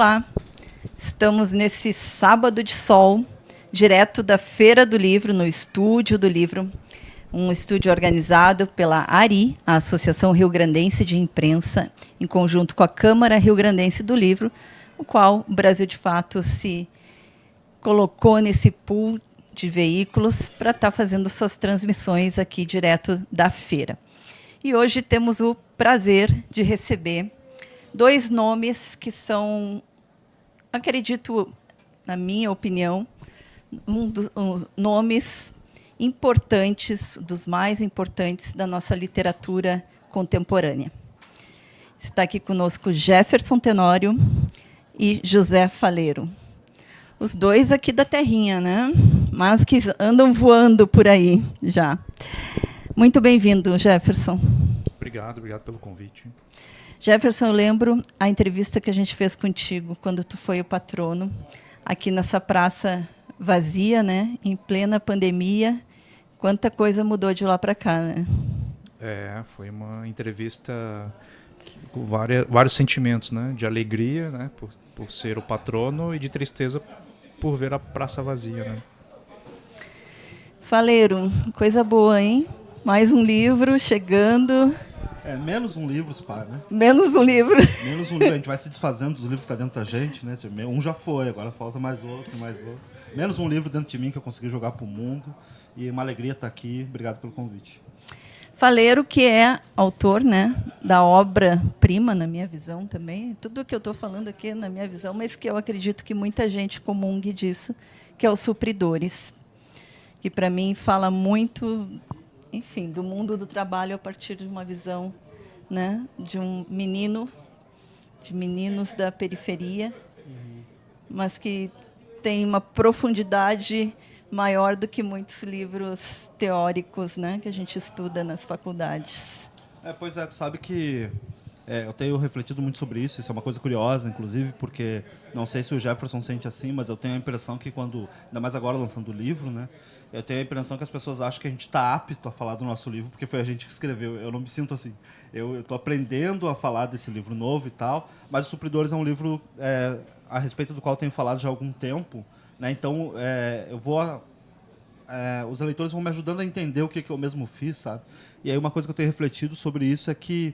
Olá, estamos nesse sábado de sol, direto da Feira do Livro, no Estúdio do Livro, um estúdio organizado pela ARI, a Associação Rio-Grandense de Imprensa, em conjunto com a Câmara Rio-Grandense do Livro, o qual o Brasil, de fato, se colocou nesse pool de veículos para estar fazendo suas transmissões aqui direto da feira. E hoje temos o prazer de receber dois nomes que são, acredito, na minha opinião, dos nomes importantes, dos mais importantes da nossa literatura contemporânea. Está aqui conosco Jefferson Tenório e José Faleiro. Os dois aqui da terrinha, né? Mas que andam voando por aí já. Muito bem-vindo, Jefferson. Obrigado pelo convite. Jefferson, eu lembro a entrevista que a gente fez contigo quando tu foi o patrono, aqui nessa praça vazia, né? Em plena pandemia. Quanta coisa mudou de lá para cá, né? Foi uma entrevista com vários sentimentos, né? De alegria, né? Por ser o patrono, e de tristeza por ver a praça vazia, né? Faleiro, coisa boa, hein? Mais um livro chegando. Menos um livro, Spar, né? Menos um livro. Menos um livro, a gente vai se desfazendo dos livros que tá dentro da gente, né? Um já foi, agora falta mais outro. Menos um livro dentro de mim que eu consegui jogar pro mundo. E uma alegria estar aqui. Obrigado pelo convite. Faleiro, que é autor, né, da obra-prima, na minha visão também. Tudo que eu estou falando aqui é na minha visão, mas que eu acredito que muita gente comungue disso, que é Os Supridores, que, para mim, fala muito, enfim, do mundo do trabalho a partir de uma visão, né, de um menino, de meninos da periferia, mas que tem uma profundidade maior do que muitos livros teóricos, né, que a gente estuda nas faculdades. Pois é, tu sabe que eu tenho refletido muito sobre isso. Isso é uma coisa curiosa, inclusive, porque não sei se o Jefferson sente assim, mas eu tenho a impressão que quando, ainda mais agora lançando o livro, né, eu tenho a impressão que as pessoas acham que a gente está apto a falar do nosso livro, porque foi a gente que escreveu. Eu não me sinto assim. Eu estou aprendendo a falar desse livro novo e tal, mas Os Supridores é um livro a respeito do qual eu tenho falado já há algum tempo, né? Então, os leitores vão me ajudando a entender o que eu mesmo fiz, sabe? E aí uma coisa que eu tenho refletido sobre isso é que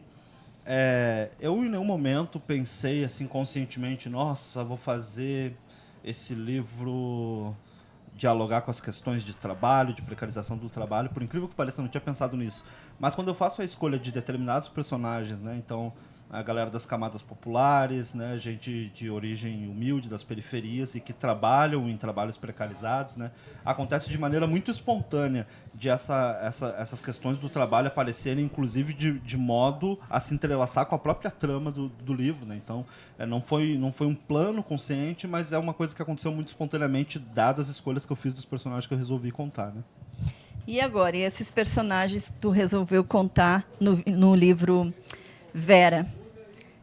eu em nenhum momento pensei assim conscientemente, nossa, vou fazer esse livro dialogar com as questões de trabalho, de precarização do trabalho. Por incrível que pareça, eu não tinha pensado nisso. Mas quando eu faço a escolha de determinados personagens, né, então a galera das camadas populares, né, gente de origem humilde, das periferias e que trabalham em trabalhos precarizados, né, acontece de maneira muito espontânea de essas questões do trabalho aparecerem, inclusive, de modo a se entrelaçar com a própria trama do livro, né? Então, não foi um plano consciente, mas é uma coisa que aconteceu muito espontaneamente, dadas as escolhas que eu fiz dos personagens que eu resolvi contar, né? E agora, e esses personagens que tu resolveu contar no livro Vera,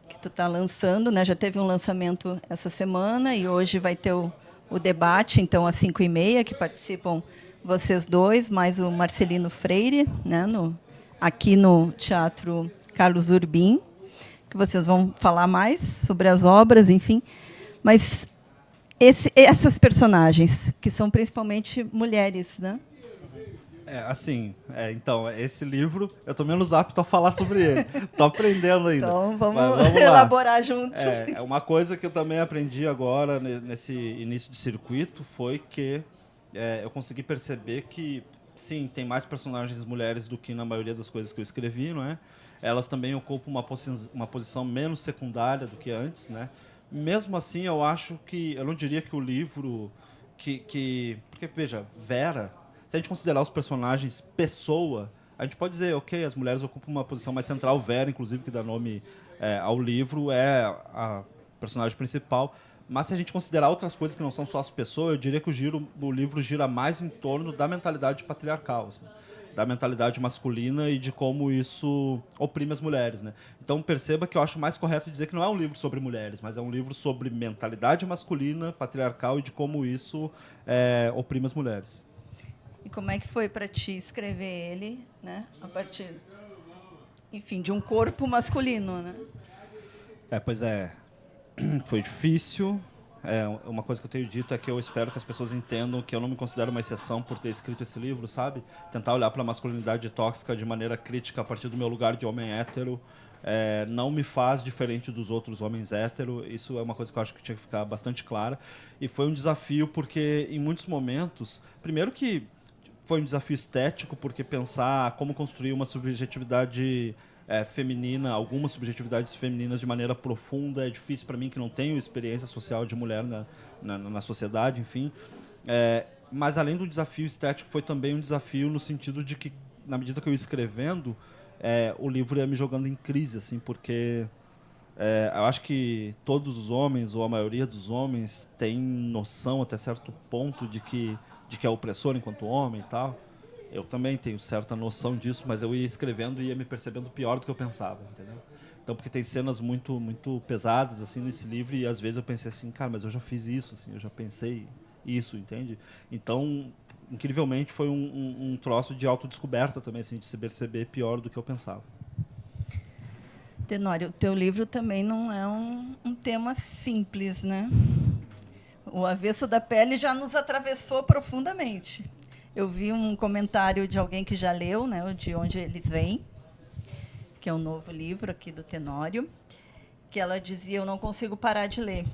que tu está lançando, né? Já teve um lançamento essa semana e hoje vai ter o debate, então, às 5h30, que participam vocês dois, mais o Marcelino Freire, né? Aqui no Teatro Carlos Urbim, que vocês vão falar mais sobre as obras, enfim. Mas essas personagens, que são principalmente mulheres, né? Então, esse livro, eu estou menos apto a falar sobre ele. Estou aprendendo ainda. Então, vamos elaborar juntos. Uma coisa que eu também aprendi agora, nesse início de circuito, foi que eu consegui perceber que, sim, tem mais personagens mulheres do que na maioria das coisas que eu escrevi, não é? Elas também ocupam uma posição menos secundária do que antes, né? Mesmo assim, eu acho que... Eu não diria que o livro... Porque, veja, Vera... Se a gente considerar os personagens pessoa, a gente pode dizer, ok, as mulheres ocupam uma posição mais central. Vera, inclusive, que dá nome ao livro, é a personagem principal. Mas se a gente considerar outras coisas que não são só as pessoas, eu diria que o livro gira mais em torno da mentalidade patriarcal, assim, da mentalidade masculina e de como isso oprime as mulheres, né? Então perceba que eu acho mais correto dizer que não é um livro sobre mulheres, mas é um livro sobre mentalidade masculina, patriarcal e de como isso oprime as mulheres. E como é que foi para ti escrever ele, né, a partir, enfim, de um corpo masculino, né? Pois é. foi difícil. Uma coisa que eu tenho dito é que eu espero que as pessoas entendam que eu não me considero uma exceção por ter escrito esse livro, sabe? Tentar olhar para a masculinidade tóxica de maneira crítica a partir do meu lugar de homem hétero não me faz diferente dos outros homens hétero. Isso é uma coisa que eu acho que tinha que ficar bastante clara. E foi um desafio porque, em muitos momentos, primeiro que foi um desafio estético, porque pensar como construir uma subjetividade feminina, algumas subjetividades femininas de maneira profunda é difícil para mim, que não tenho experiência social de mulher na sociedade, enfim. Mas, além do desafio estético, foi também um desafio no sentido de que, na medida que eu ia escrevendo, o livro ia me jogando em crise, assim, porque eu acho que todos os homens, ou a maioria dos homens, tem noção até certo ponto de que é opressor enquanto homem e tal. Eu também tenho certa noção disso, mas eu ia escrevendo e ia me percebendo pior do que eu pensava, entendeu? Então, porque tem cenas muito, muito pesadas assim nesse livro e às vezes eu pensei assim, cara, mas eu já fiz isso, assim, eu já pensei isso, entende? Então, incrivelmente, foi um troço de autodescoberta também, assim, de se perceber pior do que eu pensava. Tenório, o teu livro também não é um tema simples, né? O avesso da pele já nos atravessou profundamente. Eu vi um comentário de alguém que já leu, né, o De Onde Eles Vêm, que é um novo livro aqui do Tenório, que ela dizia, eu não consigo parar de ler.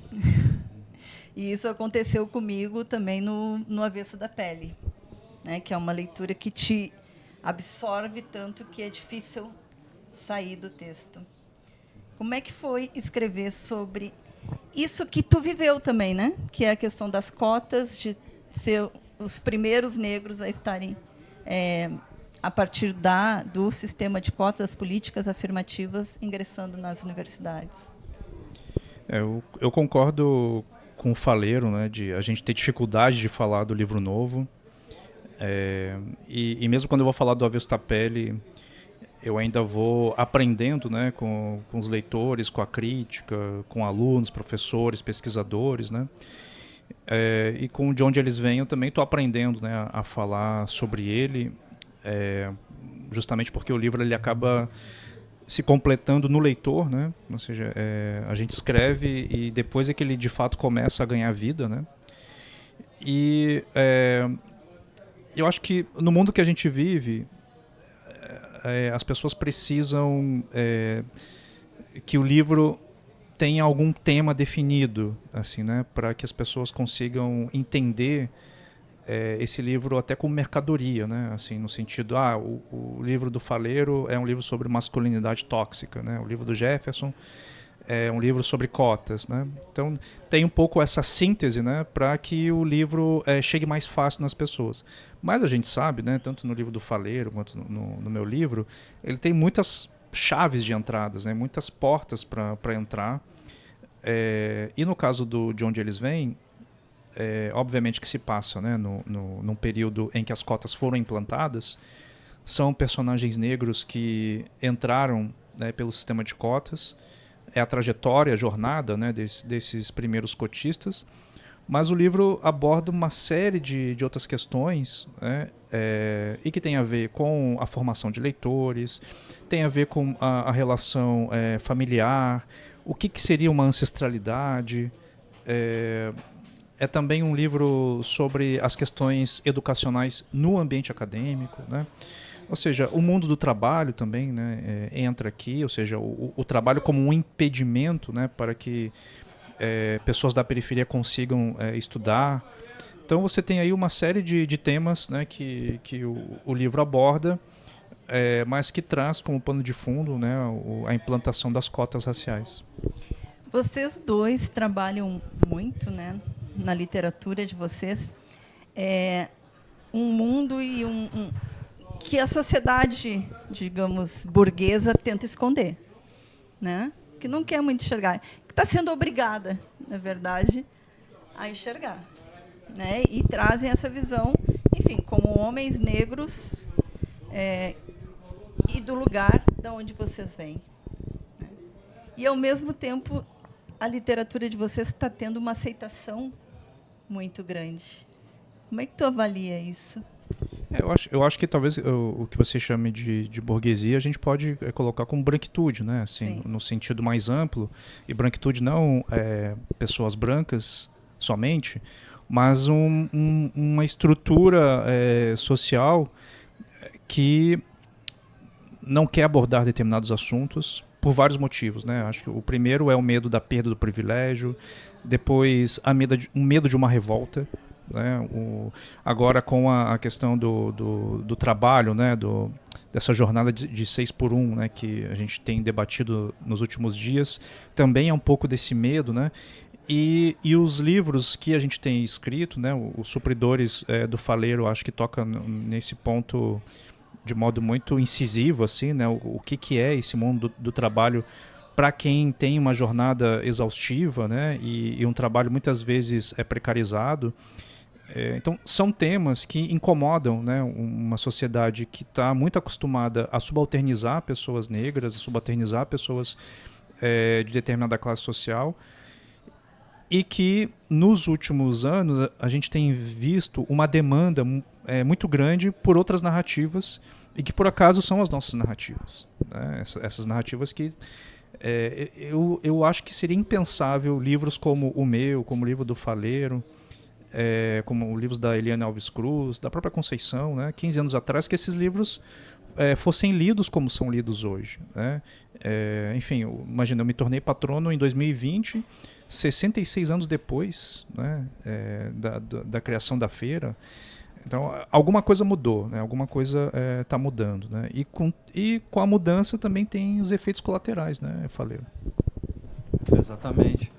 E isso aconteceu comigo também no Avesso da Pele, né, que é uma leitura que te absorve tanto que é difícil sair do texto. Como é que foi escrever sobre isso que tu viveu também, né? Que é a questão das cotas, de ser os primeiros negros a estarem, a partir do sistema de cotas, políticas afirmativas, ingressando nas universidades. Eu concordo com o Faleiro, né, de a gente ter dificuldade de falar do livro novo. E mesmo quando eu vou falar do Avesso da Pele, eu ainda vou aprendendo, né, com os leitores, com a crítica, com alunos, professores, pesquisadores, né? E com De Onde Eles Vêm eu também estou aprendendo, né, a falar sobre ele, justamente porque o livro ele acaba se completando no leitor, né? Ou seja, a gente escreve e depois é que ele de fato começa a ganhar vida, né? E eu acho que no mundo que a gente vive, as pessoas precisam que o livro tenha algum tema definido, assim, né, para que as pessoas consigam entender esse livro até como mercadoria, né, assim, no sentido, o livro do Faleiro é um livro sobre masculinidade tóxica, né, o livro do Jefferson é um livro sobre cotas, né, então tem um pouco essa síntese, né, para que o livro chegue mais fácil nas pessoas. Mas a gente sabe, né, tanto no livro do Faleiro quanto no meu livro, ele tem muitas chaves de entradas, né, muitas portas para entrar. E no caso De Onde Eles Vêm, obviamente que se passa, né, num período em que as cotas foram implantadas. São personagens negros que entraram, né, pelo sistema de cotas. É a trajetória, a jornada, né, desses primeiros cotistas. Mas o livro aborda uma série de outras questões, né, e que tem a ver com a formação de leitores, tem a ver com a relação familiar, o que seria uma ancestralidade. É também um livro sobre as questões educacionais no ambiente acadêmico, né? Ou seja, o mundo do trabalho também, né, entra aqui, ou seja, o trabalho como um impedimento, né, para que pessoas da periferia consigam estudar. Então você tem aí uma série de temas, né, que o livro aborda, mas que traz como pano de fundo, né, a implantação das cotas raciais. Vocês dois trabalham muito, né, na literatura de vocês, um mundo e que a sociedade, digamos, burguesa tenta esconder, né? Que não quer muito enxergar, que está sendo obrigada, na verdade, a enxergar, né? E trazem essa visão, enfim, como homens negros e do lugar de onde vocês vêm, né? E, ao mesmo tempo, a literatura de vocês está tendo uma aceitação muito grande. Como é que tu avalia isso? Eu acho que talvez o que você chame de burguesia a gente pode colocar como branquitude, né? Assim, Sim. no sentido mais amplo. E branquitude não pessoas brancas somente, mas uma estrutura social que não quer abordar determinados assuntos por vários motivos, né? Acho que o primeiro é o medo da perda do privilégio, depois um medo de uma revolta, né? Agora com a questão do trabalho, né? Dessa jornada de 6 por 1, né? Que a gente tem debatido nos últimos dias, também é um pouco desse medo, né? E os livros que a gente tem escrito, né? Os Supridores do Faleiro, acho que toca nesse ponto de modo muito incisivo, assim, né? O que é esse mundo do trabalho para quem tem uma jornada exaustiva, né? E um trabalho muitas vezes precarizado. Então, são temas que incomodam, né? Uma sociedade que está muito acostumada a subalternizar pessoas negras, a subalternizar pessoas de determinada classe social, e que nos últimos anos a gente tem visto uma demanda muito grande por outras narrativas e que por acaso são as nossas narrativas, né? Essas narrativas que eu acho que seria impensável livros como o meu, como o livro do Faleiro, como livros da Eliane Alves Cruz, da própria Conceição, né? 15 anos atrás, que esses livros fossem lidos como são lidos hoje, né? Enfim, imagina, eu me tornei patrono em 2020, 66 anos depois, né? Da criação da feira. Então, alguma coisa mudou, né? Alguma coisa está mudando, né? E com a mudança também tem os efeitos colaterais, né? Eu falei. Exatamente.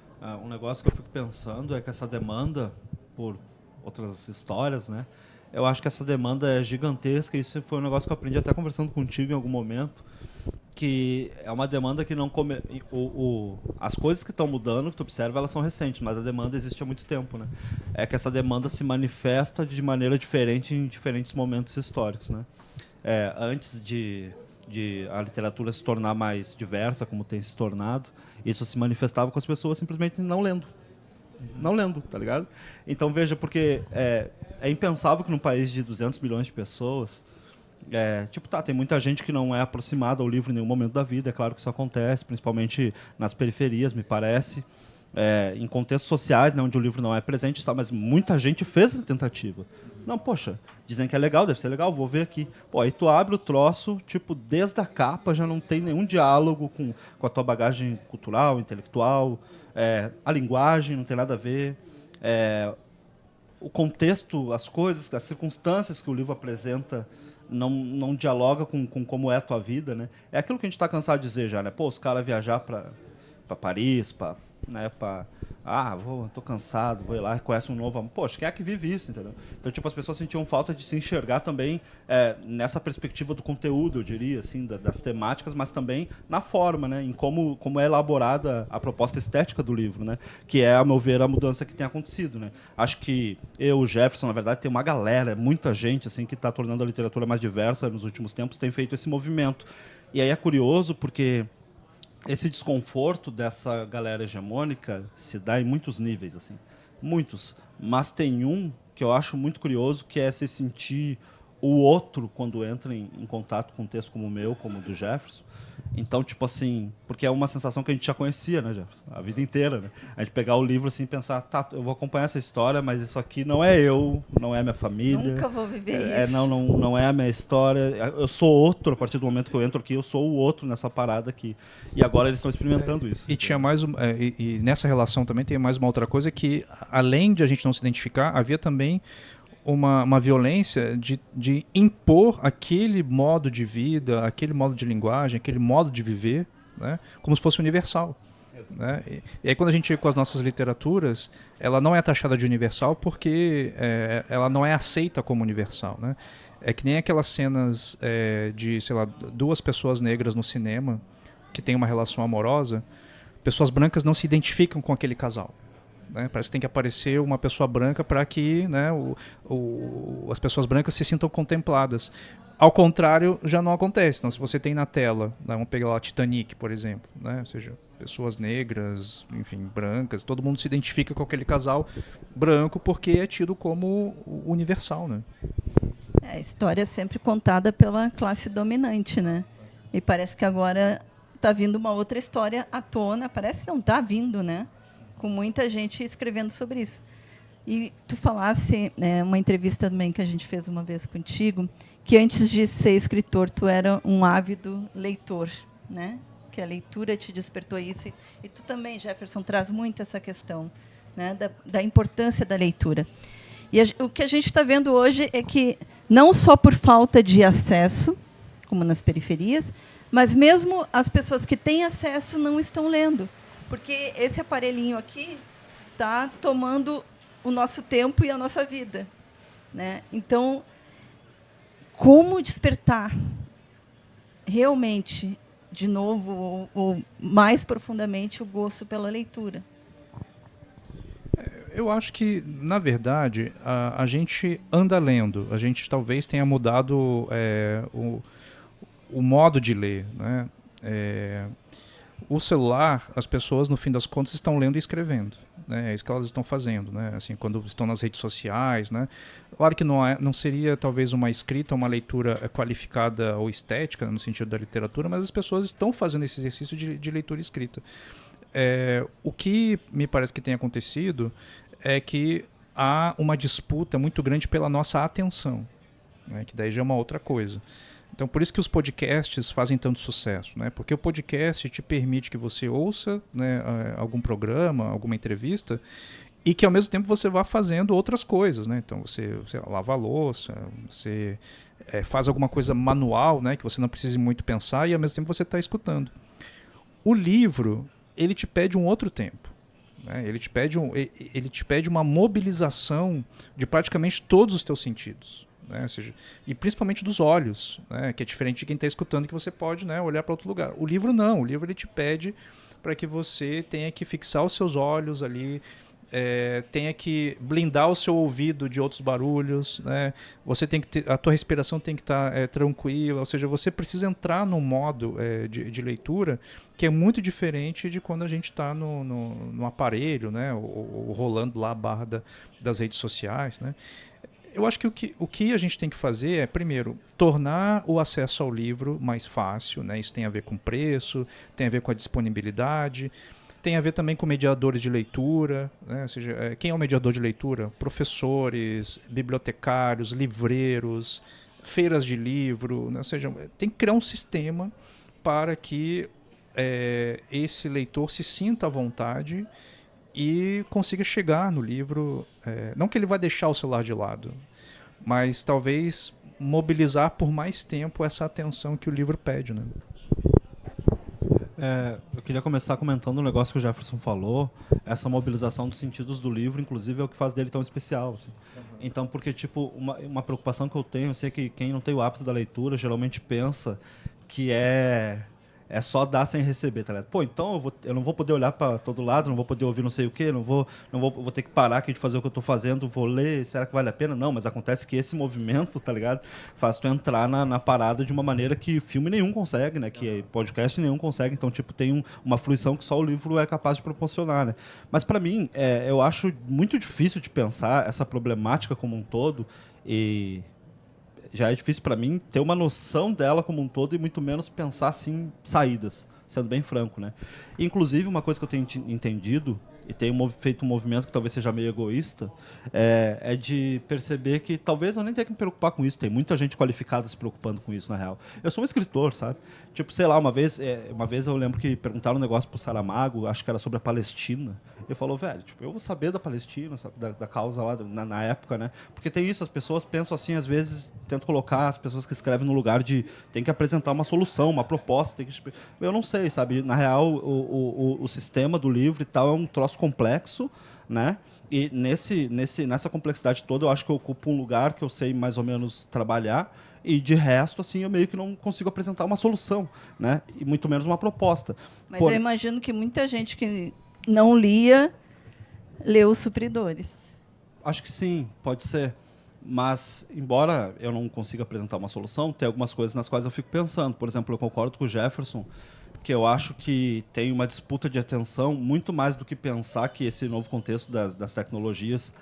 Um negócio que eu fico pensando é que essa demanda por outras histórias, né? Eu acho que essa demanda é gigantesca. Isso foi um negócio que eu aprendi até conversando contigo em algum momento, que é uma demanda que não as coisas que estão mudando, que tu observa, elas são recentes, mas a demanda existe há muito tempo, né? É que essa demanda se manifesta de maneira diferente em diferentes momentos históricos, né? Antes de a literatura se tornar mais diversa, como tem se tornado, isso se manifestava com as pessoas simplesmente não lendo. Não lendo, tá ligado? Então veja, porque é impensável que num país de 200 milhões de pessoas, tem muita gente que não é aproximada ao livro em nenhum momento da vida, é claro que isso acontece, principalmente nas periferias, me parece, em contextos sociais, né, onde o livro não é presente, mas muita gente fez a tentativa. Não, poxa, dizem que é legal, deve ser legal, vou ver aqui. Pô, aí tu abre o troço, tipo, desde a capa já não tem nenhum diálogo com a tua bagagem cultural, intelectual, a linguagem não tem nada a ver, o contexto, as coisas, as circunstâncias que o livro apresenta não dialoga com como é a tua vida, né? É aquilo que a gente está cansado de dizer já, né? Pô, os caras viajar para Paris, né, tô cansado, vou ir lá, conhece um novo amor. Poxa, quem é que vive isso, entendeu? Então, tipo, as pessoas sentiam falta de se enxergar também nessa perspectiva do conteúdo, eu diria, assim, das temáticas, mas também na forma, né, em como é elaborada a proposta estética do livro, né, que é, a meu ver, a mudança que tem acontecido, né. Acho que o Jefferson, na verdade, tem uma galera, muita gente, assim, que está tornando a literatura mais diversa nos últimos tempos, tem feito esse movimento. E aí é curioso porque esse desconforto dessa galera hegemônica se dá em muitos níveis, assim, muitos. Mas tem um que eu acho muito curioso, que é se sentir o outro quando entra em contato com um texto como o meu, como o do Jefferson. Então, tipo assim, porque é uma sensação que a gente já conhecia, né, Jefferson? A vida inteira, né? A gente pegar o livro assim e pensar, tá, eu vou acompanhar essa história, mas isso aqui não é eu, não é minha família. Nunca vou viver isso. Não é a minha história. Eu sou outro, a partir do momento que eu entro aqui, eu sou o outro nessa parada aqui. E agora eles estão experimentando isso. E tinha mais e nessa relação também tem mais uma outra coisa que, além de a gente não se identificar, havia também uma violência de impor aquele modo de vida, aquele modo de linguagem, aquele modo de viver, né, como se fosse universal. Né? E aí quando a gente, com as nossas literaturas, ela não é taxada de universal porque ela não é aceita como universal. Né? É que nem aquelas cenas de, sei lá, duas pessoas negras no cinema que tem uma relação amorosa, pessoas brancas não se identificam com aquele casal. Né? Parece que tem que aparecer uma pessoa branca para que, né, as pessoas brancas se sintam contempladas. Ao contrário, já não acontece. Então, se você tem na tela, né, vamos pegar lá Titanic, por exemplo, né, ou seja, pessoas negras, enfim, brancas, todo mundo se identifica com aquele casal branco porque é tido como universal, né? A história é sempre contada pela classe dominante, né? E parece que agora está vindo uma outra história à tona. Parece que não está vindo, né? Com muita gente escrevendo sobre isso. E tu falasse, uma entrevista também que a gente fez uma vez contigo, que antes de ser escritor, tu era um ávido leitor, né? Que a leitura te despertou isso. E tu também, Jefferson, traz muito essa questão, né? Da importância da leitura. E o que a gente está vendo hoje é que, não só por falta de acesso, como nas periferias, mas mesmo as pessoas que têm acesso não estão lendo, porque esse aparelhinho aqui está tomando o nosso tempo e a nossa vida, né? Então, como despertar realmente, de novo, ou mais profundamente, o gosto pela leitura? Eu acho que, na verdade, a gente anda lendo. A gente talvez tenha mudado o modo de ler, né? O celular, as pessoas, no fim das contas, estão lendo e escrevendo, né? É isso que elas estão fazendo, né? Assim, quando estão nas redes sociais, né? Claro que não seria, talvez, uma escrita, uma leitura qualificada ou estética, no sentido da literatura, mas as pessoas estão fazendo esse exercício de leitura escrita. O que me parece que tem acontecido é que há uma disputa muito grande pela nossa atenção, né? Que daí já é uma outra coisa. Então, por isso que os podcasts fazem tanto sucesso, né? Porque o podcast te permite que você ouça, né, algum programa, alguma entrevista, e que ao mesmo tempo você vá fazendo outras coisas, né? Então, você lava a louça, você faz alguma coisa manual, né, que você não precise muito pensar, e ao mesmo tempo você está escutando. O livro, ele te pede um outro tempo, né? Ele te pede uma mobilização de praticamente todos os teus sentidos, né? Ou seja, e principalmente dos olhos, né? Que é diferente de quem está escutando, que você pode, né, olhar para outro lugar. O livro não, o livro ele te pede para que você tenha que fixar os seus olhos ali, tenha que blindar o seu ouvido de outros barulhos, né? Você tem que ter, a tua respiração tem que estar tranquila, ou seja, você precisa entrar num modo de leitura que é muito diferente de quando a gente está no aparelho, né? Ou rolando lá a barra das redes sociais, né? Eu acho que o que a gente tem que fazer é, primeiro, tornar o acesso ao livro mais fácil, né? Isso tem a ver com preço, tem a ver com a disponibilidade, tem a ver também com mediadores de leitura, né? Ou seja, quem é o mediador de leitura? Professores, bibliotecários, livreiros, feiras de livro, né? Ou seja, tem que criar um sistema para que esse leitor se sinta à vontade e consiga chegar no livro, não que ele vai deixar o celular de lado, mas talvez mobilizar por mais tempo essa atenção que o livro pede, né? Eu queria começar comentando um negócio que o Jefferson falou, essa mobilização dos sentidos do livro, inclusive, é o que faz dele tão especial, assim. Então, porque, tipo, uma preocupação que eu tenho, eu sei que quem não tem o hábito da leitura geralmente pensa que é só dar sem receber, tá ligado? Pô, então eu não vou poder olhar para todo lado, não vou poder ouvir não sei o quê, vou ter que parar aqui de fazer o que eu tô fazendo, vou ler, será que vale a pena? Não, mas acontece que esse movimento, tá ligado? Faz tu entrar na parada de uma maneira que filme nenhum consegue, né? Que podcast nenhum consegue, então, tipo, tem uma fruição que só o livro é capaz de proporcionar, né? Mas para mim, eu acho muito difícil de pensar essa problemática como um todo e já é difícil para mim ter uma noção dela como um todo e muito menos pensar assim saídas, sendo bem franco, né? Inclusive, uma coisa que eu tenho entendido e tenho feito um movimento que talvez seja meio egoísta, é de perceber que talvez eu nem tenha que me preocupar com isso. Tem muita gente qualificada se preocupando com isso, na real. Eu sou um escritor, sabe? Tipo, sei lá, uma vez eu lembro que perguntaram um negócio pro Saramago, acho que era sobre a Palestina. Ele falou, velho, tipo, eu vou saber da Palestina, sabe, da causa lá na época, né? Porque tem isso, as pessoas pensam assim, às vezes, tentam colocar as pessoas que escrevem no lugar de tem que apresentar uma solução, uma proposta, tem que... Eu não sei, sabe? Na real, o sistema do livro e tal é um troço complexo, né? E nessa complexidade toda, eu acho que eu ocupo um lugar que eu sei mais ou menos trabalhar, e de resto, assim, eu meio que não consigo apresentar uma solução, né? E muito menos uma proposta. Mas eu imagino que muita gente que não lia, leu Os Supridores. Acho que sim, pode ser. Mas, embora eu não consiga apresentar uma solução, tem algumas coisas nas quais eu fico pensando. Por exemplo, eu concordo com o Jefferson, que eu acho que tem uma disputa de atenção muito mais do que pensar que esse novo contexto das tecnologias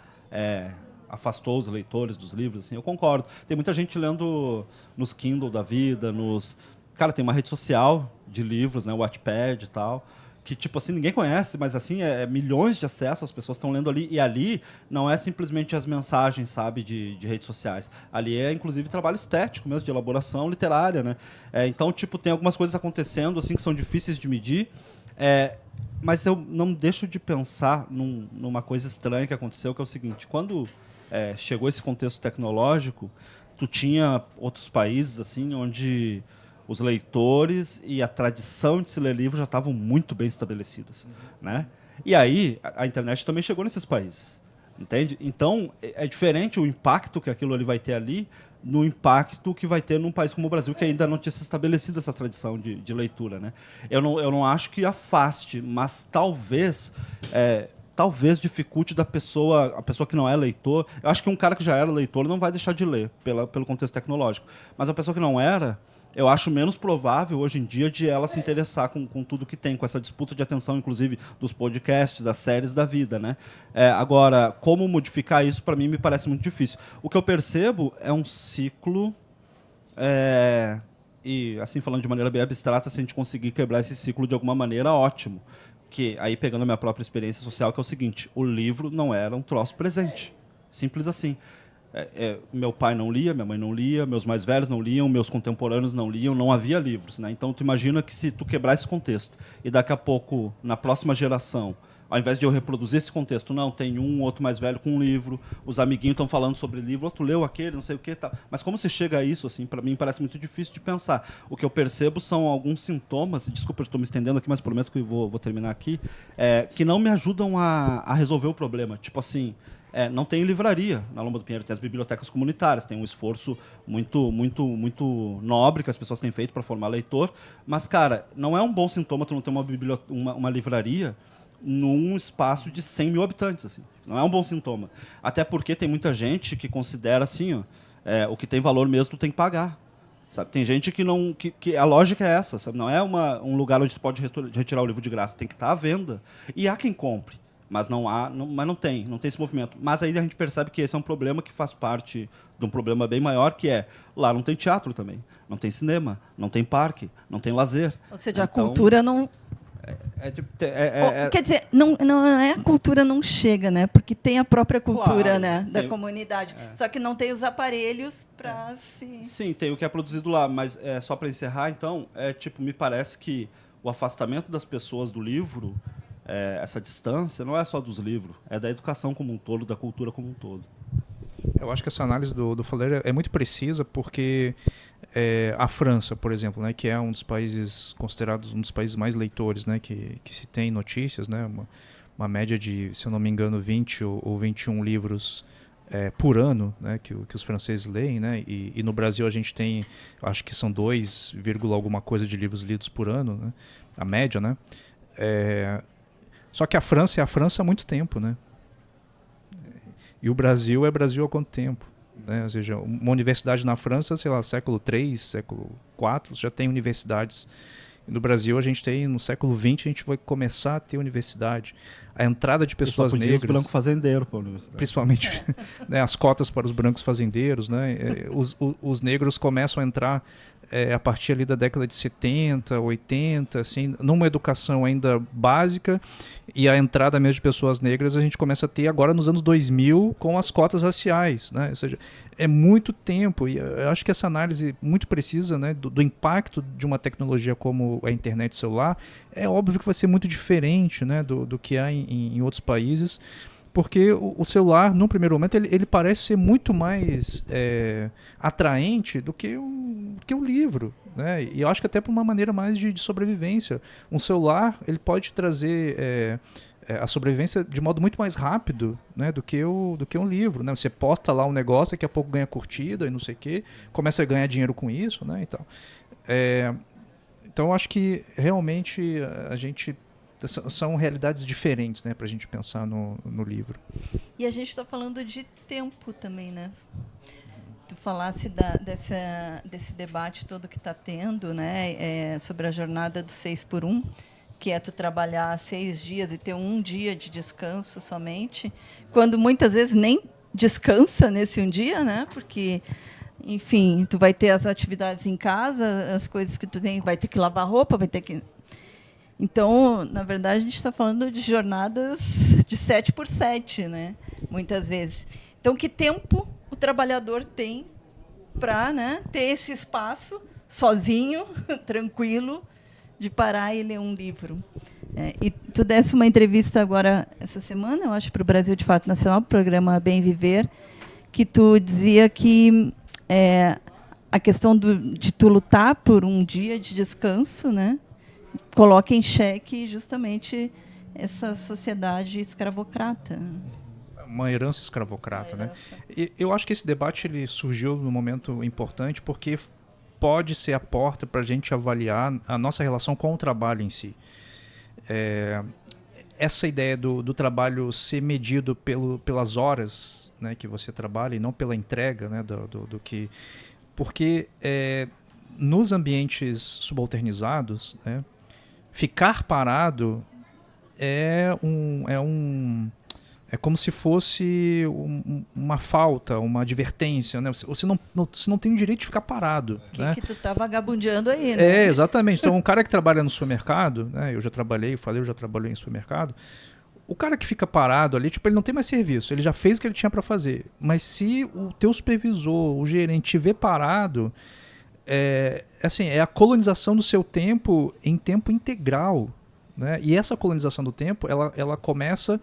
afastou os leitores dos livros, assim, eu concordo. Tem muita gente lendo nos Kindle da vida, Cara, tem uma rede social de livros, né, o Wattpad e tal, que, tipo assim, ninguém conhece, mas, assim, milhões de acessos, as pessoas estão lendo ali. E ali não é simplesmente as mensagens, sabe, de redes sociais. Ali é, inclusive, trabalho estético mesmo, de elaboração literária, né? Então, tipo, tem algumas coisas acontecendo, assim, que são difíceis de medir. Mas eu não deixo de pensar numa coisa estranha que aconteceu, que é o seguinte. Quando chegou esse contexto tecnológico, tu tinha outros países, assim, onde os leitores e a tradição de se ler livro já estavam muito bem estabelecidas, né? E aí, a internet também chegou nesses países, entende? Então, é diferente o impacto que aquilo ali vai ter ali no impacto que vai ter num país como o Brasil, que ainda não tinha se estabelecido essa tradição de leitura, né? Eu não acho que afaste, mas talvez dificulte a pessoa que não é leitor. Eu acho que um cara que já era leitor não vai deixar de ler pelo contexto tecnológico. Mas a pessoa que não era, eu acho menos provável hoje em dia de ela se interessar com tudo que tem, com essa disputa de atenção, inclusive, dos podcasts, das séries da vida, né? Agora, como modificar isso, para mim, me parece muito difícil. O que eu percebo é um ciclo, e assim, falando de maneira bem abstrata, se a gente conseguir quebrar esse ciclo de alguma maneira, ótimo. Que, aí pegando a minha própria experiência social, que é o seguinte, o livro não era um troço presente. Simples assim. Meu pai não lia, minha mãe não lia, meus mais velhos não liam, meus contemporâneos não liam, não havia livros, né? Então, tu imagina que se tu quebrar esse contexto e daqui a pouco, na próxima geração, ao invés de eu reproduzir esse contexto, não, tem um outro mais velho com um livro, os amiguinhos estão falando sobre livro, outro leu aquele, não sei o que, tá. Mas como se chega a isso, assim, para mim parece muito difícil de pensar. O que eu percebo são alguns sintomas, e desculpa, eu estou me estendendo aqui, mas prometo que eu vou terminar aqui, que não me ajudam a resolver o problema. Tipo assim, não tem livraria na Lomba do Pinheiro, tem as bibliotecas comunitárias, tem um esforço muito, muito, muito nobre que as pessoas têm feito para formar leitor, mas, cara, não é um bom sintoma tu não ter uma livraria num espaço de 100 mil habitantes. Assim. Não é um bom sintoma. Até porque tem muita gente que considera assim, ó, o que tem valor mesmo tu tem que pagar. Sabe? Tem gente que não... que a lógica é essa. Sabe? Não é um lugar onde tu pode retirar o livro de graça. Tem que estar à venda. E há quem compre. Mas não tem esse movimento. Mas aí a gente percebe que esse é um problema que faz parte de um problema bem maior, que lá não tem teatro também. Não tem cinema, não tem parque, não tem lazer. Ou seja, a cultura não... Quer dizer, não é a cultura não chega, né? Porque tem a própria cultura, claro, né, da comunidade. Só que não tem os aparelhos para se... Sim, tem o que é produzido lá, mas só para encerrar, então, me parece que o afastamento das pessoas do livro, essa distância, não é só dos livros, é da educação como um todo, da cultura como um todo. Eu acho que essa análise do Faleiro é muito precisa, porque a França, por exemplo, né, que é um dos países considerados um dos países mais leitores, né, que se tem notícias, né, uma média de, se eu não me engano, 20 ou 21 livros por ano, né, que os franceses leem, né, e no Brasil a gente tem, acho que são 2, alguma coisa de livros lidos por ano, né, a média, né. Só que a França é a França há muito tempo, né. E o Brasil é Brasil há quanto tempo? Né? Ou seja, uma universidade na França, sei lá, século III, século IV, já tem universidades. E no Brasil, a gente tem, no século XX, a gente vai começar a ter universidade. A entrada de pessoas negras... os brancos fazendeiros para a universidade. Principalmente né, as cotas para os brancos fazendeiros. Né? Os negros começam a entrar a partir ali da década de 70, 80, assim, numa educação ainda básica, e a entrada mesmo de pessoas negras a gente começa a ter agora nos anos 2000 com as cotas raciais, né? Ou seja, é muito tempo, e eu acho que essa análise muito precisa, né, do impacto de uma tecnologia como a internet celular, é óbvio que vai ser muito diferente, né, do que há em outros países, porque o celular, num primeiro momento, ele parece ser muito mais atraente do que o livro, né? E eu acho que até por uma maneira mais de sobrevivência. Um celular, ele pode trazer a sobrevivência de modo muito mais rápido, né, do que um livro, né? Você posta lá um negócio, daqui a pouco ganha curtida e não sei o quê, começa a ganhar dinheiro com isso, né? Então eu acho que realmente a gente... São realidades diferentes, né, para a gente pensar no livro. E a gente está falando de tempo também, né? Tu falasse desse debate todo que está tendo, né, sobre a jornada do 6x1, que é tu trabalhar 6 dias e ter um dia de descanso somente, quando muitas vezes nem descansa nesse um dia, né? Porque, enfim, tu vai ter as atividades em casa, as coisas que tu tem, vai ter que lavar roupa, vai ter que... Então, na verdade, a gente está falando de jornadas de 7x7, né? Muitas vezes. Então, que tempo o trabalhador tem para, né, ter esse espaço sozinho, tranquilo, de parar e ler um livro? E tu desse uma entrevista agora, essa semana, eu acho, para o Brasil de Fato Nacional, pro programa Bem Viver, que tu dizia que a questão de tu lutar por um dia de descanso, né, coloca em xeque justamente essa sociedade escravocrata. Uma herança escravocrata, né? E eu acho que esse debate ele surgiu num momento importante porque pode ser a porta para a gente avaliar a nossa relação com o trabalho em si. Essa ideia do trabalho ser medido pelas horas, né, que você trabalha e não pela entrega, né, do que... Porque nos ambientes subalternizados, né, ficar parado é como se fosse uma falta, uma advertência, né? Você não tem o direito de ficar parado. Né? Que tu tá vagabundeando aí, né? Exatamente. Então, um cara que trabalha no supermercado, né? Eu já trabalhei em supermercado. O cara que fica parado ali, tipo, ele não tem mais serviço. Ele já fez o que ele tinha para fazer. Mas se o teu supervisor, o gerente, te vê parado, é a colonização do seu tempo em tempo integral. Né? E essa colonização do tempo, ela começa...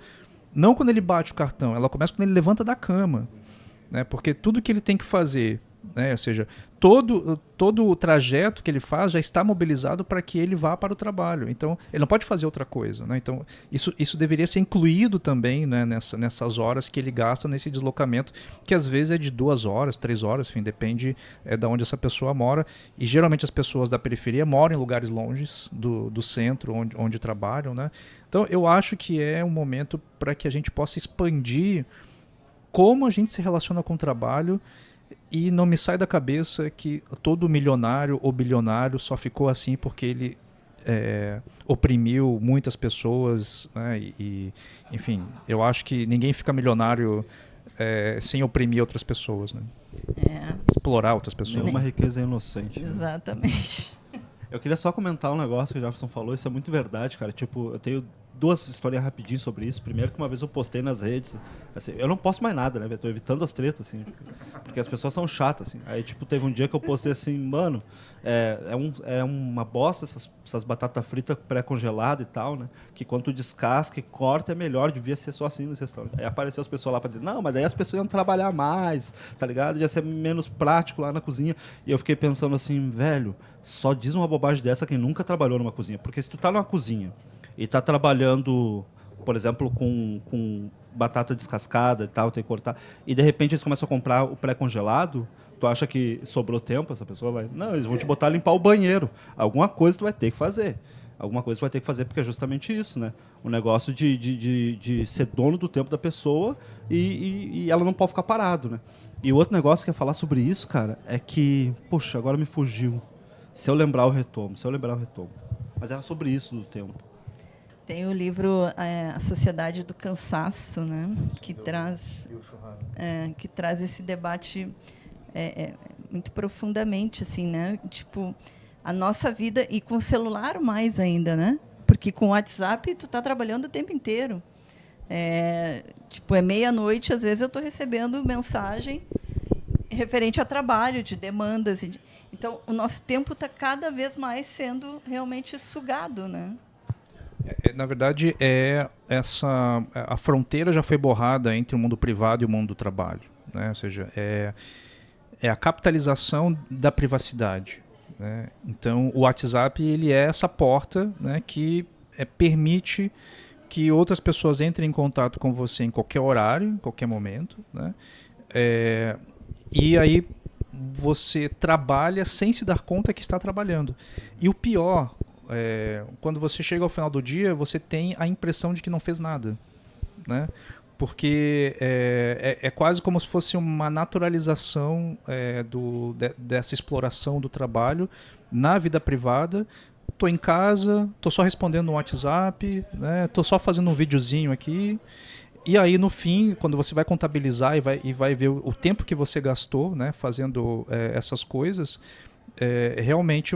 Não quando ele bate o cartão, ela começa quando ele levanta da cama. Né? Porque tudo que ele tem que fazer, né? Ou seja, todo o trajeto que ele faz já está mobilizado para que ele vá para o trabalho. Então, ele não pode fazer outra coisa. Né? Então, isso deveria ser incluído também, né? nessas horas que ele gasta nesse deslocamento, que às vezes é de 2 horas, 3 horas, enfim, depende de onde essa pessoa mora. E geralmente as pessoas da periferia moram em lugares longes do centro onde trabalham. Né? Então, eu acho que é um momento para que a gente possa expandir como a gente se relaciona com o trabalho. E não me sai da cabeça que todo milionário ou bilionário só ficou assim porque ele oprimiu muitas pessoas. Né? Enfim, eu acho que ninguém fica milionário sem oprimir outras pessoas. Né? Explorar outras pessoas. Nenhuma riqueza é inocente. Né? Exatamente. Eu queria só comentar um negócio que o Jefferson falou, isso é muito verdade, cara. Tipo, eu tenho 2 histórias rapidinho sobre isso. Primeiro que uma vez eu postei nas redes, assim, eu não posto mais nada, né? Eu tô evitando as tretas, assim, porque as pessoas são chatas, assim. Aí, tipo, teve um dia que eu postei assim, mano, é uma bosta essas batatas fritas pré-congeladas e tal, né? Que quando tu descasca e corta é melhor, devia ser só assim nos restaurantes. Aí apareceu as pessoas lá pra dizer, não, mas daí as pessoas iam trabalhar mais, tá ligado? Ia ser menos prático lá na cozinha. E eu fiquei pensando assim, velho, só diz uma bobagem dessa quem nunca trabalhou numa cozinha. Porque se tu tá numa cozinha e tá trabalhando, por exemplo, com batata descascada e tal, tem que cortar, e de repente eles começam a comprar o pré-congelado, tu acha que sobrou tempo, essa pessoa vai... Não, eles vão te botar a limpar o banheiro. Alguma coisa tu vai ter que fazer. Alguma coisa tu vai ter que fazer, porque é justamente isso, né? O negócio de ser dono do tempo da pessoa e ela não pode ficar parado, né? E o outro negócio que eu ia falar sobre isso, cara, é que... Poxa, agora me fugiu. Se eu lembrar, eu retomo. Mas era sobre isso do tempo. Tem o livro A Sociedade do Cansaço, né? Que traz esse debate muito profundamente, assim, né? Tipo, a nossa vida, e com o celular mais ainda, né? Porque com o WhatsApp tu tá trabalhando o tempo inteiro. Tipo, é meia-noite, às vezes eu estou recebendo mensagem referente a trabalho, de demandas. Então, o nosso tempo está cada vez mais sendo realmente sugado, né? Na verdade, a fronteira já foi borrada entre o mundo privado e o mundo do trabalho. Né? Ou seja, é a capitalização da privacidade. Né? Então, o WhatsApp ele é essa porta, né, que permite que outras pessoas entrem em contato com você em qualquer horário, em qualquer momento. Né? E aí você trabalha sem se dar conta que está trabalhando. E o pior, quando você chega ao final do dia, você tem a impressão de que não fez nada. Né? Porque é quase como se fosse uma naturalização dessa exploração do trabalho na vida privada. Estou em casa, estou só respondendo no WhatsApp, né? Estou só fazendo um videozinho aqui. E aí, no fim, quando você vai contabilizar e vai ver o tempo que você gastou, né, fazendo essas coisas, realmente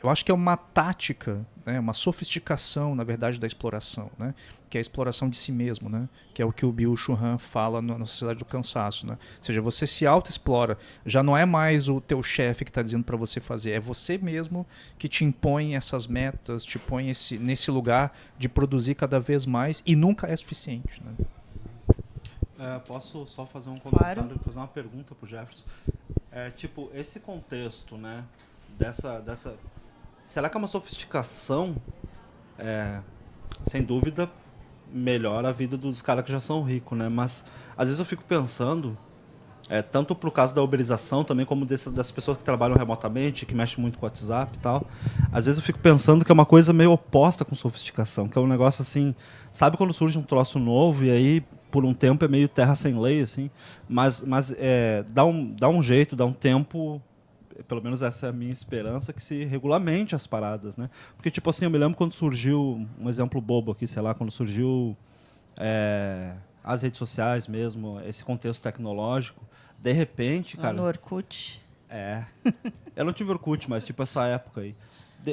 eu acho que é uma tática, né, uma sofisticação, na verdade, da exploração, né, que é a exploração de si mesmo, né, que é o que o Byung-Chul Han fala na Sociedade do Cansaço. Né? Ou seja, você se auto-explora, já não é mais o teu chefe que está dizendo para você fazer, é você mesmo que te impõe essas metas, te põe nesse lugar de produzir cada vez mais e nunca é suficiente. Né? Posso só fazer um comentário, Claro. fazer uma pergunta para o Jefferson? Tipo, esse contexto, né, dessa... Será que é uma sofisticação? Sem dúvida, melhora a vida dos caras que já são ricos, né? Mas, às vezes eu fico pensando, tanto pro caso da uberização, também como das pessoas que trabalham remotamente, que mexem muito com o WhatsApp e tal. Às vezes eu fico pensando que é uma coisa meio oposta com sofisticação, que é um negócio assim... Sabe quando surge um troço novo e aí, por um tempo, é meio terra sem lei, assim? Mas dá um jeito, dá um tempo... Pelo menos essa é a minha esperança, que se regulamente as paradas, né? Porque, tipo assim, eu me lembro quando surgiu, um exemplo bobo aqui, sei lá, quando surgiu as redes sociais mesmo, esse contexto tecnológico, de repente, cara... No Orkut. Eu não tive Orkut, mas tipo essa época aí.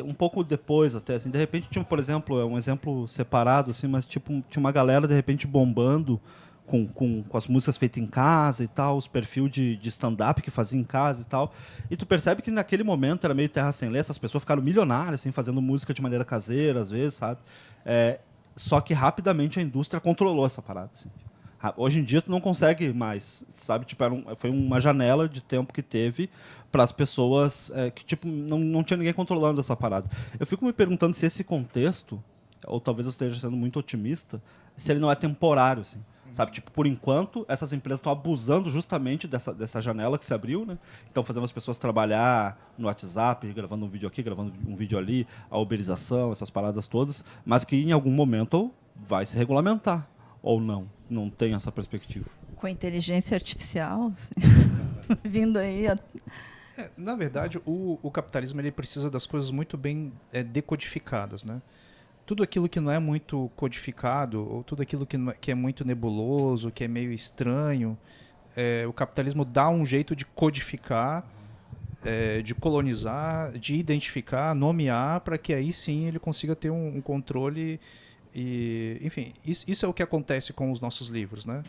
Um pouco depois até, assim, de repente tinha, por exemplo, um exemplo separado, assim, mas tipo, tinha uma galera, de repente, bombando com as músicas feitas em casa e tal, os perfis de stand-up que fazia em casa e tal. E tu percebe que naquele momento era meio terra sem lei, essas pessoas ficaram milionárias, assim, fazendo música de maneira caseira, às vezes, sabe? Só que rapidamente a indústria controlou essa parada, assim. Hoje em dia tu não consegue mais, sabe? Tipo, foi uma janela de tempo que teve para as pessoas que tipo não tinha ninguém controlando essa parada. Eu fico me perguntando se esse contexto, ou talvez eu esteja sendo muito otimista, se ele não é temporário, assim. Sabe, tipo, por enquanto, essas empresas estão abusando justamente dessa janela que se abriu, né? Estão fazendo as pessoas trabalhar no WhatsApp, gravando um vídeo aqui, gravando um vídeo ali, a uberização, essas paradas todas, mas que em algum momento vai se regulamentar, ou não. Não tem essa perspectiva. Com a inteligência artificial, assim, vindo aí... Na verdade, o capitalismo ele precisa das coisas muito bem decodificadas, né? Tudo aquilo que não é muito codificado, ou tudo aquilo que é muito nebuloso, que é meio estranho, o capitalismo dá um jeito de codificar, de colonizar, de identificar, nomear, para que aí sim ele consiga ter um controle. E, enfim, isso é o que acontece com os nossos livros, né?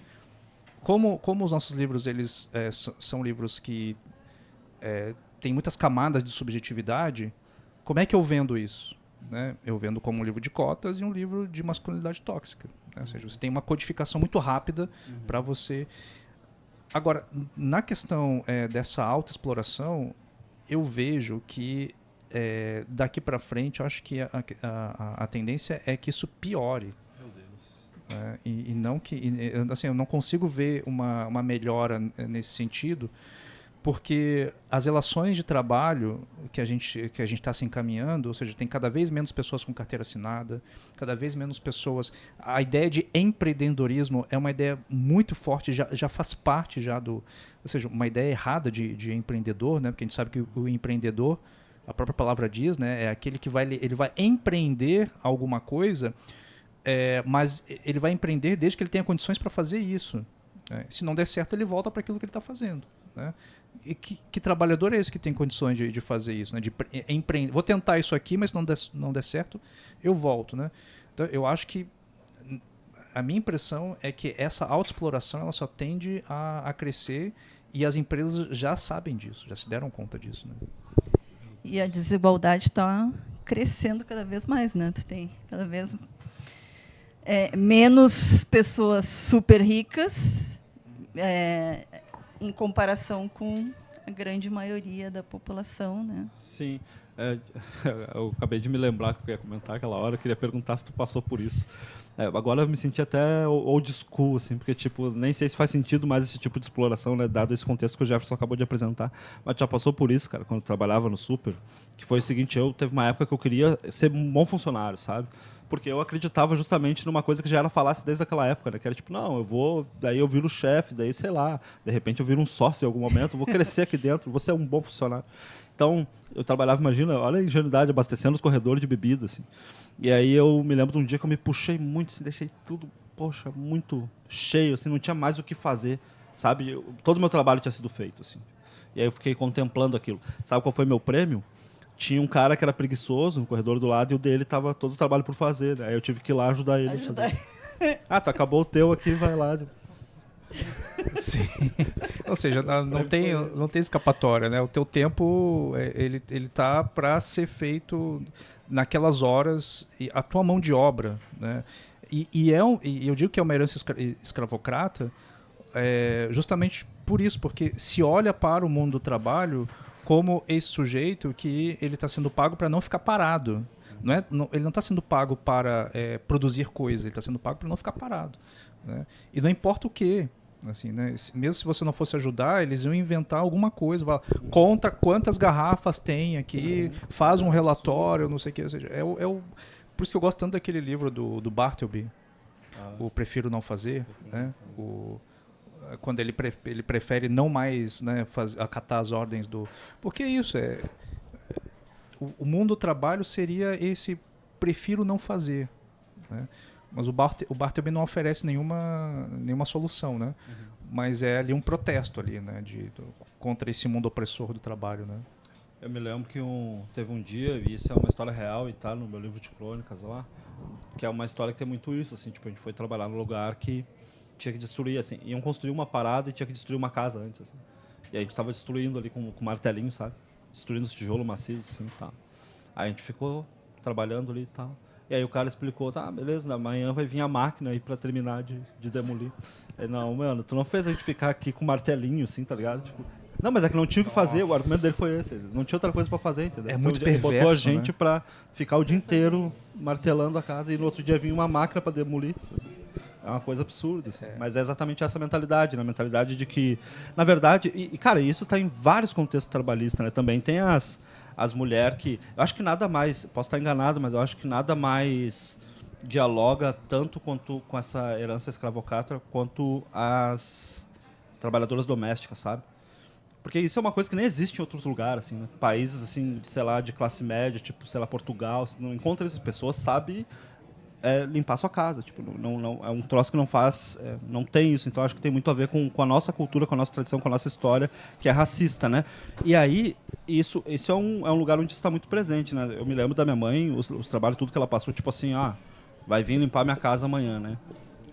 Como os nossos livros eles são livros que têm muitas camadas de subjetividade, como é que eu vendo isso? Né? Eu vendo como um livro de cotas e um livro de masculinidade tóxica. Né? Ou seja, você tem uma codificação muito rápida para você... Agora, na questão dessa autoexploração, eu vejo que daqui para frente, eu acho que a tendência é que isso piore. Meu Deus. E não que... assim, eu não consigo ver uma melhora nesse sentido, porque as relações de trabalho que a gente está se encaminhando, ou seja, tem cada vez menos pessoas com carteira assinada, cada vez menos pessoas... A ideia de empreendedorismo é uma ideia muito forte, já faz parte já do... Ou seja, uma ideia errada de empreendedor, né? Porque a gente sabe que o empreendedor, a própria palavra diz, né? É aquele que ele vai empreender alguma coisa, mas ele vai empreender desde que ele tenha condições para fazer isso. Né? Se não der certo, ele volta para aquilo que ele está fazendo. Né? E que trabalhador é esse que tem condições de fazer isso? Né? De empreender. Vou tentar isso aqui, mas não der certo, eu volto. Né? Então, eu acho que a minha impressão é que essa autoexploração ela só tende a crescer e as empresas já sabem disso, já se deram conta disso. Né? E a desigualdade está crescendo cada vez mais, né? Tu tem cada vez menos pessoas super ricas em comparação com a grande maioria da população, né? Sim. Eu acabei de me lembrar que eu ia comentar aquela hora, eu queria perguntar se tu passou por isso. Agora eu me senti até old school, assim, porque tipo, nem sei se faz sentido mais esse tipo de exploração, né, dado esse contexto que o Jefferson acabou de apresentar, mas já passou por isso, cara, quando eu trabalhava no Super, que foi o seguinte, teve uma época que eu queria ser um bom funcionário, sabe? porque eu acreditava justamente numa coisa que já era falácia desde aquela época, né? Que era tipo, não, eu vou, daí eu viro chefe, daí sei lá, de repente eu viro um sócio em algum momento, vou crescer aqui dentro, vou ser um bom funcionário. Então, eu trabalhava, imagina, olha a ingenuidade, abastecendo os corredores de bebida, assim. E aí eu me lembro de um dia que eu me puxei muito, assim, deixei tudo, poxa, muito cheio, assim, não tinha mais o que fazer, sabe? Todo o meu trabalho tinha sido feito, assim. E aí eu fiquei contemplando aquilo. Sabe qual foi meu prêmio? Tinha um cara que era preguiçoso no corredor do lado e o dele tava todo o trabalho por fazer, né? Aí eu tive que ir lá ajudar ele. Ah, tu acabou o teu aqui, vai lá. Sim. Ou seja, não tem escapatória, né? O teu tempo, ele tá para ser feito naquelas horas, e a tua mão de obra, né? E eu digo que é uma herança escravocrata justamente por isso, porque se olha para o mundo do trabalho como esse sujeito que ele está sendo pago para não ficar parado. Ele não está sendo pago para produzir coisa, ele está sendo pago para não ficar parado, né? E não importa o que. Assim, né? Mesmo se você não fosse ajudar, eles iam inventar alguma coisa. Conta quantas garrafas tem aqui, faz um relatório, não sei o que. Ou seja, por isso que eu gosto tanto daquele livro do Bartleby, o Prefiro Não Fazer, né? Quando ele prefere não mais, né, acatar as ordens do... Porque isso o mundo do trabalho seria esse prefiro não fazer, né? Mas o Bartleby não oferece nenhuma solução, né? Mas é ali um protesto ali, né, contra esse mundo opressor do trabalho, né? Eu me lembro que teve um dia, e isso é uma história real e tá no meu livro de crônicas lá, que é uma história que tem muito isso, assim, tipo, a gente foi trabalhar num lugar que tinha que destruir, assim, iam construir uma parada e tinha que destruir uma casa antes, assim. E a gente tava destruindo ali com martelinho, sabe? Destruindo os tijolos macios, assim, tá. Aí a gente ficou trabalhando ali e tal. E aí o cara explicou, tá, beleza, amanhã vai vir a máquina aí pra terminar de demolir. Aí, não, mano, tu não fez a gente ficar aqui com martelinho, assim, tá ligado? Tipo, não, mas é que não tinha o que fazer, o argumento dele foi esse. Não tinha outra coisa pra fazer, entendeu? É muito então, ele perverso, botou a gente, né, pra ficar o dia inteiro isso. martelando a casa e no outro dia vinha uma máquina pra demolir. É uma coisa absurda, assim. Mas é exatamente essa mentalidade, né? A mentalidade de que, na verdade, cara, isso está em vários contextos trabalhistas, né? Também tem as mulheres que... Eu acho que nada mais... Posso estar enganado, mas eu acho que nada mais dialoga tanto quanto com essa herança escravocrata quanto as trabalhadoras domésticas, sabe? Porque isso é uma coisa que nem existe em outros lugares, assim, né? Países, assim, sei lá, de classe média, tipo, sei lá, Portugal, você não encontra essas pessoas, sabe... limpar sua casa, tipo, não é um troço que não faz, não tem isso, então acho que tem muito a ver com a nossa cultura, com a nossa tradição, com a nossa história, que é racista, né? E aí, isso é um lugar onde está muito presente, né? Eu me lembro da minha mãe, os trabalhos, tudo que ela passou, tipo assim, vai vir limpar minha casa amanhã, né?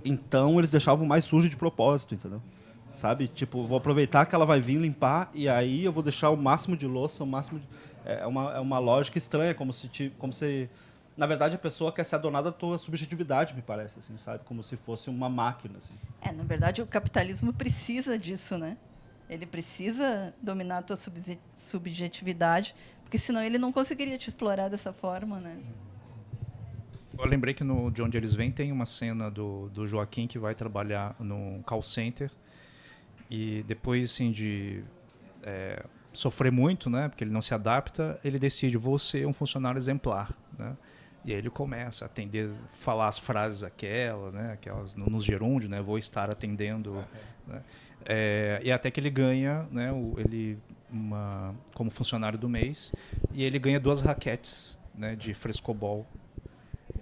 Então eles deixavam mais sujo de propósito, entendeu? Sabe? Tipo, vou aproveitar que ela vai vir limpar e aí eu vou deixar o máximo de louça, o máximo de... É uma lógica estranha, como se na verdade, a pessoa quer ser adonada da tua subjetividade, me parece, assim, sabe? Como se fosse uma máquina, assim. Na verdade, o capitalismo precisa disso, né? Ele precisa dominar a tua subjetividade, porque senão ele não conseguiria te explorar dessa forma, né? Eu lembrei que De Onde Eles Vêm tem uma cena do Joaquim que vai trabalhar num call center e depois, assim, de sofrer muito, né? Porque ele não se adapta, ele decide, vou ser um funcionário exemplar, né? E aí ele começa a atender, falar as frases aquelas, né? Aquelas nos gerúndios, né? Vou estar atendendo, né? E até que ele ganha, né? Como funcionário do mês, e ele ganha 2 raquetes, né? De frescobol.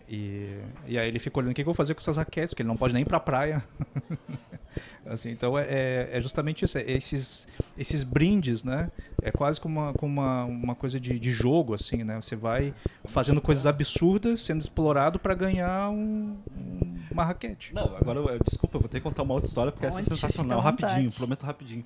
E aí ele fica olhando o que eu vou fazer com essas raquetes, porque ele não pode nem ir para a praia. Assim, então é justamente isso, esses brindes, né? É quase como uma coisa de jogo, assim, né? Você vai fazendo coisas absurdas, sendo explorado para ganhar uma raquete. Não, agora, desculpa, eu vou ter que contar uma outra história, porque essa é sensacional. Rapidinho, prometo rapidinho.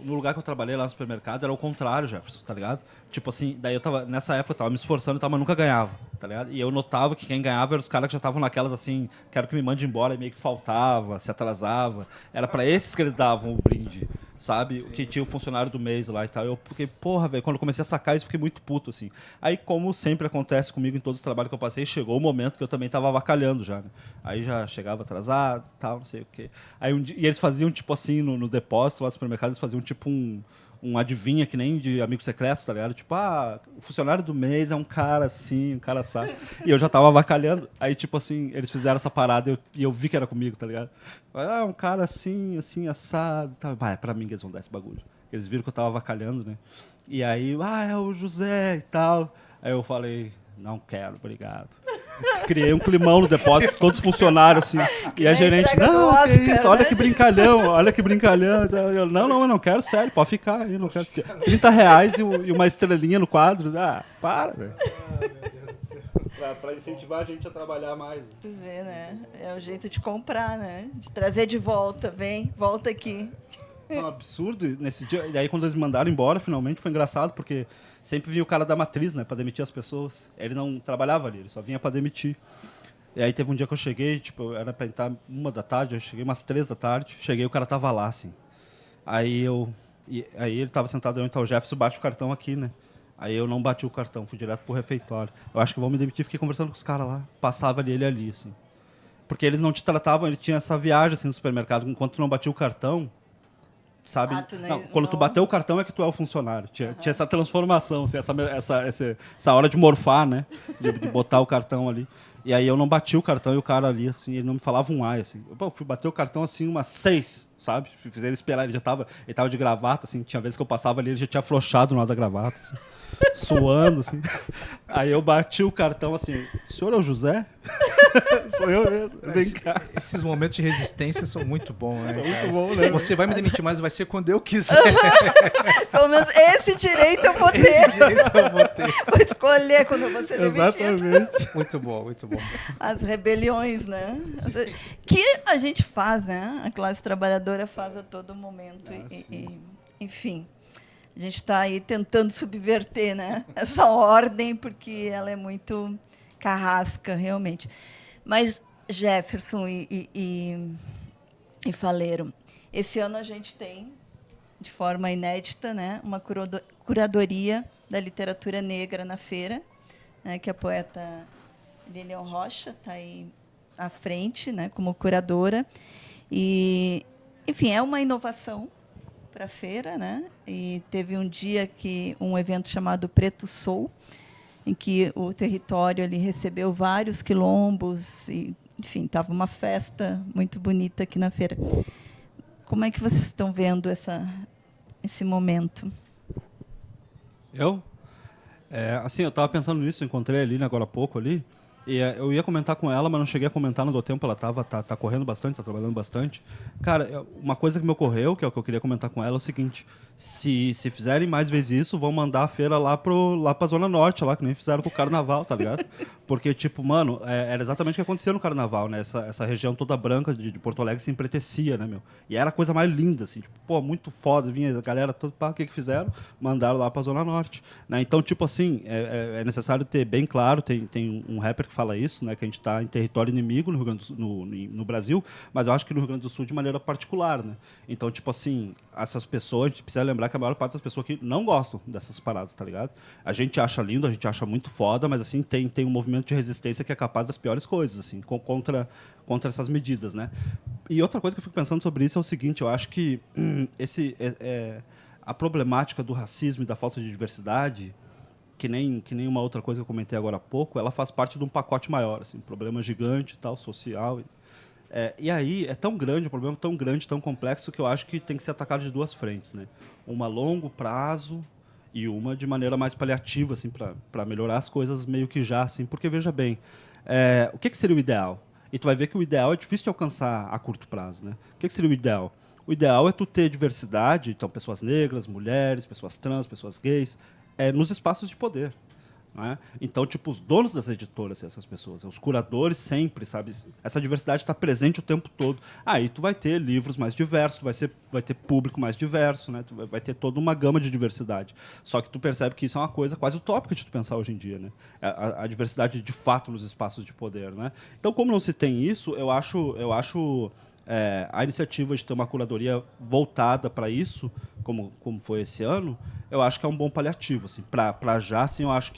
No lugar que eu trabalhei lá no supermercado, era o contrário, Jefferson, tá ligado? Tipo assim, daí nessa época eu tava me esforçando e tal, mas nunca ganhava, tá ligado? E eu notava que quem ganhava eram os caras que já estavam naquelas assim, quero que me mande embora, e meio que faltava, se atrasava. Era pra esses que eles davam o brinde, sabe? Sim. Que tinha o funcionário do mês lá e tal. Eu fiquei, porra, velho, quando eu comecei a sacar isso, fiquei muito puto, assim. Aí, como sempre acontece comigo em todos os trabalhos que eu passei, chegou o momento que eu também tava avacalhando já, né? Aí já chegava atrasado e tal, não sei o quê. Aí e eles faziam, tipo assim, no depósito lá do supermercado, eles faziam tipo um adivinha que nem de amigo secreto, tá ligado? Tipo, o funcionário do mês é um cara assim, um cara sabe. E eu já tava avacalhando. Aí, tipo assim, eles fizeram essa parada e eu vi que era comigo, tá ligado? Um cara assim, assim, assado. Tá. É pra mim que eles vão dar esse bagulho. Eles viram que eu tava avacalhando, né? E aí, é o José e tal. Aí eu falei, não quero, obrigado. Criei um climão no depósito, todos os funcionários, assim. E a gerente, não, Oscar, que isso, olha, né? Que brincalhão, olha que brincalhão. Eu, não, eu não quero, sério, pode ficar. Eu não quero. R$30 e uma estrelinha no quadro. Para, velho. Pra incentivar a gente a trabalhar mais. Tu vê, né? É o jeito de comprar, né? De trazer de volta. Vem, volta aqui. Um absurdo nesse dia. E aí, quando eles me mandaram embora, finalmente, foi engraçado, porque sempre vinha o cara da matriz, né, pra demitir as pessoas. Ele não trabalhava ali, ele só vinha pra demitir. E aí teve um dia que eu cheguei, tipo, era pra entrar 1h da tarde, eu cheguei umas 3 da tarde, cheguei, o cara tava lá, assim. Aí ele tava sentado, então o Jefferson bate o cartão aqui, né. Aí eu não bati o cartão, fui direto pro refeitório. Eu acho que vão me demitir, fiquei conversando com os caras lá. Passava ele ali, assim. Porque eles não te tratavam, ele tinha essa viagem, assim, no supermercado, enquanto tu não batia o cartão, sabe? Quando tu bateu o cartão é que tu é o funcionário. Tinha essa transformação, assim, essa hora de morfar, né? De botar o cartão ali. E aí eu não bati o cartão e o cara ali, assim, ele não me falava um ai, assim. Eu fui bater o cartão, assim, umas 6, sabe? Fiz ele esperar, ele tava de gravata, assim, tinha vezes que eu passava ali, ele já tinha afrouxado no lado da gravata, assim, suando, assim. Aí eu bati o cartão, assim, o senhor é o José? Sou eu mesmo, vem cá. Esses momentos de resistência são muito bons, né? São muito bons, né? Você vai me demitir, mas vai ser quando eu quiser. Pelo menos esse direito eu vou ter. Esse direito eu vou ter. Vou escolher quando eu vou ser demitido. Exatamente. Muito bom, muito bom. As rebeliões, né? Que a gente faz, né? A classe trabalhadora faz a todo momento. Enfim, a gente está aí tentando subverter, né? Essa ordem, porque ela é muito carrasca, realmente. Mas, Jefferson e Faleiro, esse ano a gente tem, de forma inédita, né, uma curadoria da literatura negra na feira, né, que a poeta Lilian Rocha está aí à frente, né, como curadora. E, enfim, é uma inovação para a feira, né? E teve um evento chamado Preto Soul, em que o território ali recebeu vários quilombos e, enfim, estava uma festa muito bonita aqui na feira. Como é que vocês estão vendo esse momento? Eu? Assim, eu estava pensando nisso, encontrei ali, né, agora há pouco ali, e eu ia comentar com ela, mas não cheguei a comentar, não deu tempo, ela tá correndo bastante, tá trabalhando bastante. Cara, uma coisa que me ocorreu, que é o que eu queria comentar com ela, é o seguinte: se fizerem mais vezes isso, vão mandar a feira lá pra Zona Norte, lá, que nem fizeram com o Carnaval, tá ligado? Porque, tipo, mano, era exatamente o que acontecia no Carnaval, né? Essa região toda branca de Porto Alegre se empretecia, né, meu? E era a coisa mais linda, assim, tipo, pô, muito foda, vinha a galera toda, o que fizeram? Mandaram lá pra Zona Norte, né? Então, tipo assim, é necessário ter bem claro, tem um rapper que fala isso, né, que a gente está em território inimigo no Rio Grande no Brasil, mas eu acho que no Rio Grande do Sul de maneira particular, né? Então, tipo assim, essas pessoas, a gente precisa lembrar que a maior parte das pessoas aqui não gostam dessas paradas, tá ligado? A gente acha lindo, a gente acha muito foda, mas assim, tem um movimento de resistência que é capaz das piores coisas, assim, contra essas medidas, né? E outra coisa que eu fico pensando sobre isso é o seguinte: eu acho que a problemática do racismo e da falta de diversidade, que nem uma outra coisa que eu comentei agora há pouco, ela faz parte de um pacote maior, assim, um problema gigante, tal, social. E aí é tão grande, um problema tão grande, tão complexo, que eu acho que tem que ser atacado de duas frentes, né? Uma a longo prazo e uma de maneira mais paliativa, assim, para melhorar as coisas meio que já, assim, porque veja bem, o que seria o ideal? E tu vai ver que o ideal é difícil de alcançar a curto prazo, né? O que seria o ideal? O ideal é tu ter diversidade, então pessoas negras, mulheres, pessoas trans, pessoas gays, nos espaços de poder, né? Então, tipo, os donos das editoras, essas pessoas, os curadores sempre, sabe? Essa diversidade está presente o tempo todo. Aí tu vai ter livros mais diversos, tu vai ter público mais diverso, né? Tu vai ter toda uma gama de diversidade. Só que tu percebe que isso é uma coisa quase utópica de tu pensar hoje em dia, né? A diversidade de fato nos espaços de poder, né? Então, como não se tem isso, eu acho a iniciativa de ter uma curadoria voltada para isso, como foi esse ano, eu acho que é um bom paliativo, assim, para já, assim, eu acho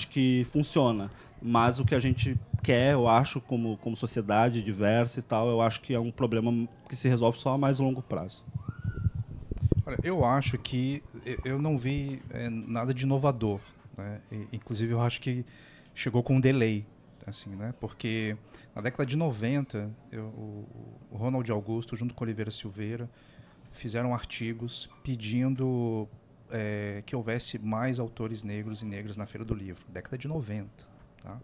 que funciona. Mas o que a gente quer, eu acho, como sociedade diversa e tal, eu acho que é um problema que se resolve só a mais longo prazo. Olha, eu acho que eu não vi nada de inovador, né? Inclusive, eu acho que chegou com um delay, assim, né? Porque na década de 90, o Ronald Augusto, junto com Oliveira Silveira, fizeram artigos pedindo que houvesse mais autores negros e negras na Feira do Livro, década de 90. Tá?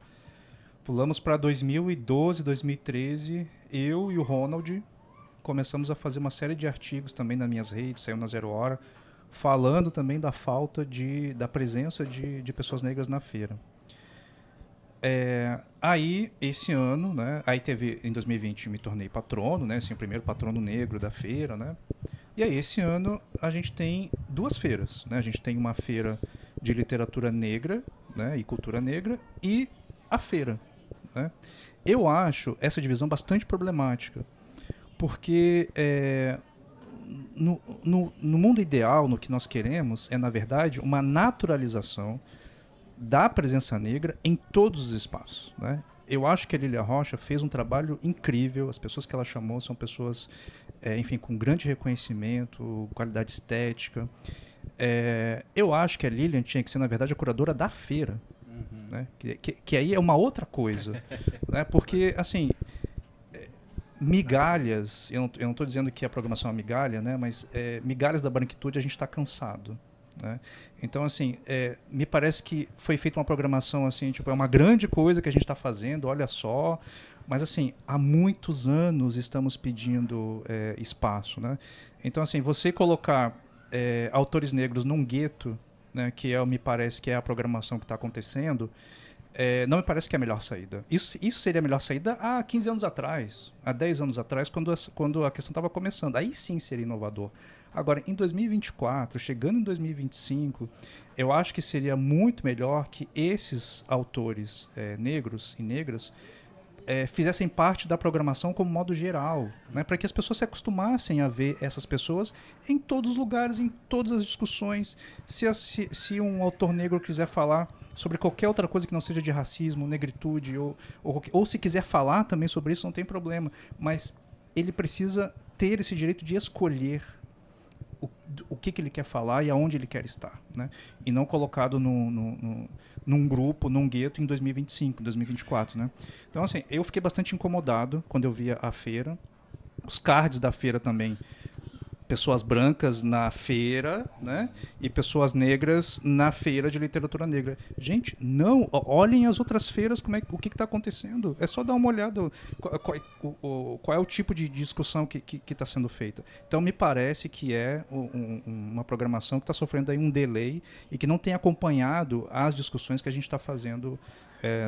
Pulamos para 2012, 2013, eu e o Ronald começamos a fazer uma série de artigos também nas minhas redes, saiu na Zero Hora, falando também da falta da presença de pessoas negras na feira. Aí, esse ano, né, aí teve, em 2020, me tornei patrono, né, assim, o primeiro patrono negro da feira, né, e aí esse ano a gente tem 2 feiras, né, a gente tem uma feira de literatura negra, né, e cultura negra, e a feira, né. Eu acho essa divisão bastante problemática, porque no mundo ideal, no que nós queremos, na verdade, uma naturalização da presença negra em todos os espaços, né? Eu acho que a Lília Rocha fez um trabalho incrível, as pessoas que ela chamou são pessoas, enfim, com grande reconhecimento, qualidade estética. Eu acho que a Lilian tinha que ser, na verdade, a curadora da feira, né? Que aí é uma outra coisa, né? Porque, assim, migalhas, eu não estou dizendo que a programação é migalha, né? Mas migalhas da branquitude a gente está cansado. Né? Então, assim, me parece que foi feita uma programação assim, tipo, é uma grande coisa que a gente está fazendo, olha só, mas assim, há muitos anos estamos pedindo espaço, né? Então, assim, você colocar autores negros num gueto, né, que me parece que é a programação que está acontecendo, não me parece que é a melhor saída. Isso seria a melhor saída há 15 anos atrás, há 10 anos atrás, quando a questão estava começando. Aí sim seria inovador. Agora, em 2024, chegando em 2025, eu acho que seria muito melhor que esses autores negros e negras fizessem parte da programação como modo geral, né, para que as pessoas se acostumassem a ver essas pessoas em todos os lugares, em todas as discussões. Se um autor negro quiser falar sobre qualquer outra coisa que não seja de racismo, negritude, ou se quiser falar também sobre isso, não tem problema, mas ele precisa ter esse direito de escolher o que ele quer falar e aonde ele quer estar, né? E não colocado num grupo, num gueto em 2025, 2024, né? Então, assim, eu fiquei bastante incomodado quando eu via a feira, os cards da feira também, pessoas brancas na feira, né? E pessoas negras na feira de literatura negra. Gente, não, olhem as outras feiras, o que está acontecendo. É só dar uma olhada qual é o tipo de discussão que está sendo feita. Então, me parece que é uma programação que está sofrendo aí um delay e que não tem acompanhado as discussões que a gente está fazendo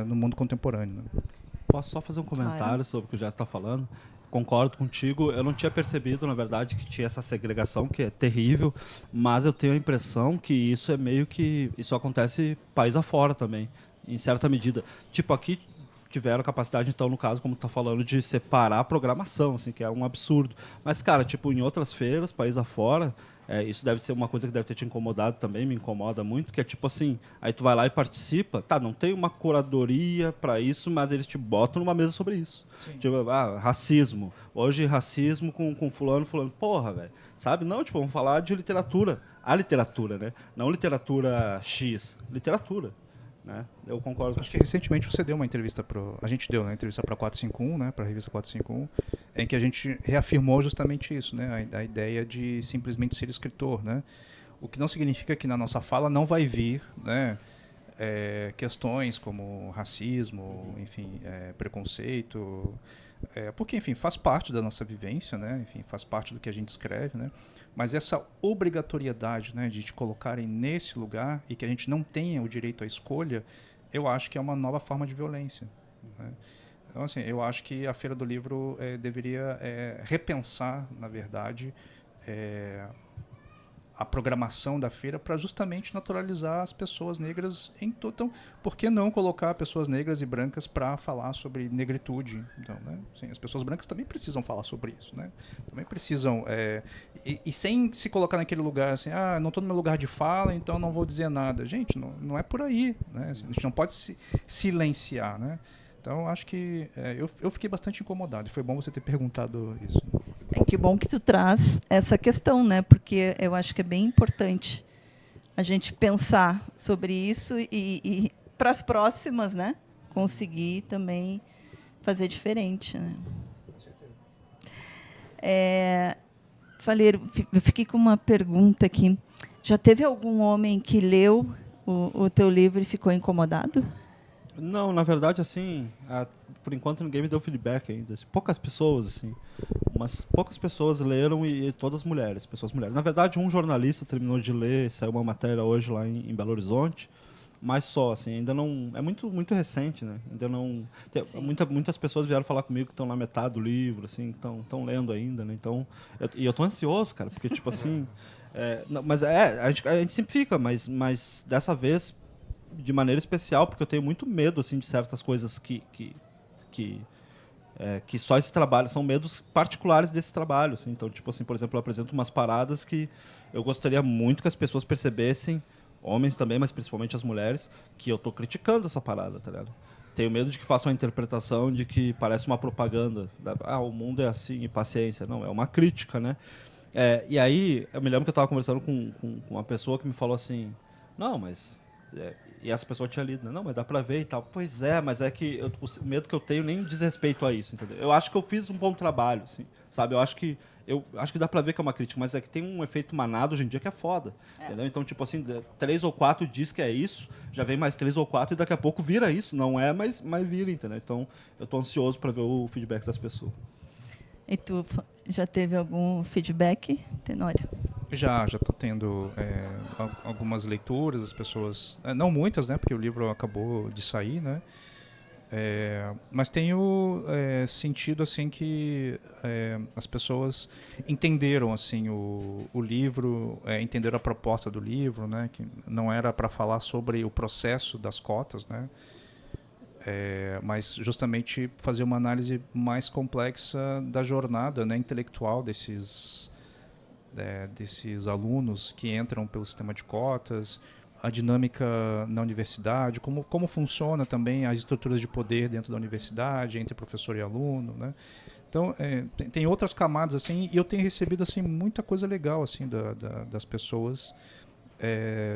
no mundo contemporâneo. Né? Posso só fazer um comentário sobre o que o Jéssica está falando? Concordo contigo, eu não tinha percebido, na verdade, que tinha essa segregação, que é terrível, mas eu tenho a impressão que isso é meio que... Isso acontece país afora também, em certa medida. Tipo, aqui tiveram a capacidade, então, no caso, como tu tá falando, de separar a programação, assim, que é um absurdo. Mas, cara, tipo, em outras feiras, país afora... isso deve ser uma coisa que deve ter te incomodado também, me incomoda muito, que é tipo assim, aí tu vai lá e participa, tá, não tem uma curadoria para isso, mas eles te botam numa mesa sobre isso. Sim. Tipo, racismo. Hoje racismo com fulano, porra, velho. Sabe? Não, tipo, vamos falar de literatura. A literatura, né? Não literatura X, literatura. Né? Eu concordo. Acho que recentemente você deu uma entrevista a gente deu uma entrevista para 451, né, para a revista 451, em que a gente reafirmou justamente isso, né, a ideia de simplesmente ser escritor, né? O que não significa que na nossa fala não vai vir, né, questões como racismo, enfim, preconceito, porque, enfim, faz parte da nossa vivência, né? Enfim, faz parte do que a gente escreve, né? Mas essa obrigatoriedade, né, de te colocarem nesse lugar e que a gente não tenha o direito à escolha, eu acho que é uma nova forma de violência. Né? Então, assim, eu acho que a Feira do Livro deveria repensar, na verdade, a programação da feira para justamente naturalizar as pessoas negras em todo. Então, por que não colocar pessoas negras e brancas para falar sobre negritude? Então, né? Assim, as pessoas brancas também precisam falar sobre isso, né? Também precisam e sem se colocar naquele lugar assim, não estou no meu lugar de fala, então não vou dizer nada. Gente, não é por aí, né? Assim, a gente não pode se silenciar, né? Então, acho que eu fiquei bastante incomodado. Foi bom você ter perguntado isso. Que bom que tu traz essa questão, né? Porque eu acho que é bem importante a gente pensar sobre isso e para as próximas, né? Conseguir também fazer diferente, né? Faleiro, eu fiquei com uma pergunta aqui. Já teve algum homem que leu o teu livro e ficou incomodado? Não, na verdade, assim, por enquanto ninguém me deu feedback ainda. Assim, poucas pessoas, assim. Mas poucas pessoas leram e todas mulheres, pessoas mulheres. Na verdade, um jornalista terminou de ler, saiu uma matéria hoje lá em Belo Horizonte, mas só, assim, ainda não... É muito recente, né? Ainda não... Muitas pessoas vieram falar comigo que estão na metade do livro, assim, estão lendo ainda, né? Então, eu tô ansioso, cara, porque, tipo assim... a gente sempre fica, mas dessa vez, de maneira especial, porque eu tenho muito medo, assim, de certas coisas que só esse trabalho, são medos particulares desse trabalho. Assim. Então, tipo assim, por exemplo, eu apresento umas paradas que eu gostaria muito que as pessoas percebessem, homens também, mas principalmente as mulheres, que eu estou criticando essa parada, tá ligado? Tenho medo de que façam uma interpretação de que parece uma propaganda. O mundo é assim, e paciência. Não, é uma crítica, né? E aí, eu me lembro que eu estava conversando com uma pessoa que me falou assim, não, mas... e essa pessoa tinha lido, né? Não, mas dá pra ver e tal. Pois é, mas é que o medo que eu tenho nem diz respeito a isso, entendeu? Eu acho que eu fiz um bom trabalho, assim, sabe? Eu acho que dá pra ver que é uma crítica, mas é que tem um efeito manado hoje em dia que é foda, entendeu? Então, tipo assim, 3 ou 4 diz que é isso, já vem mais 3 ou 4 e daqui a pouco vira isso. Não é, mas vira, entendeu? Então, eu tô ansioso pra ver o feedback das pessoas. E tu já teve algum feedback, Tenório? Já estou tendo algumas leituras, as pessoas... não muitas, né? Porque o livro acabou de sair, né? Mas tenho sentido assim que as pessoas entenderam assim o livro, entenderam a proposta do livro, né? Que não era para falar sobre o processo das cotas, né? Mas justamente fazer uma análise mais complexa da jornada, né, intelectual desses alunos que entram pelo sistema de cotas, a dinâmica na universidade, como funciona também as estruturas de poder dentro da universidade, entre professor e aluno, né? Então, tem outras camadas, assim, e eu tenho recebido assim, muita coisa legal assim, das pessoas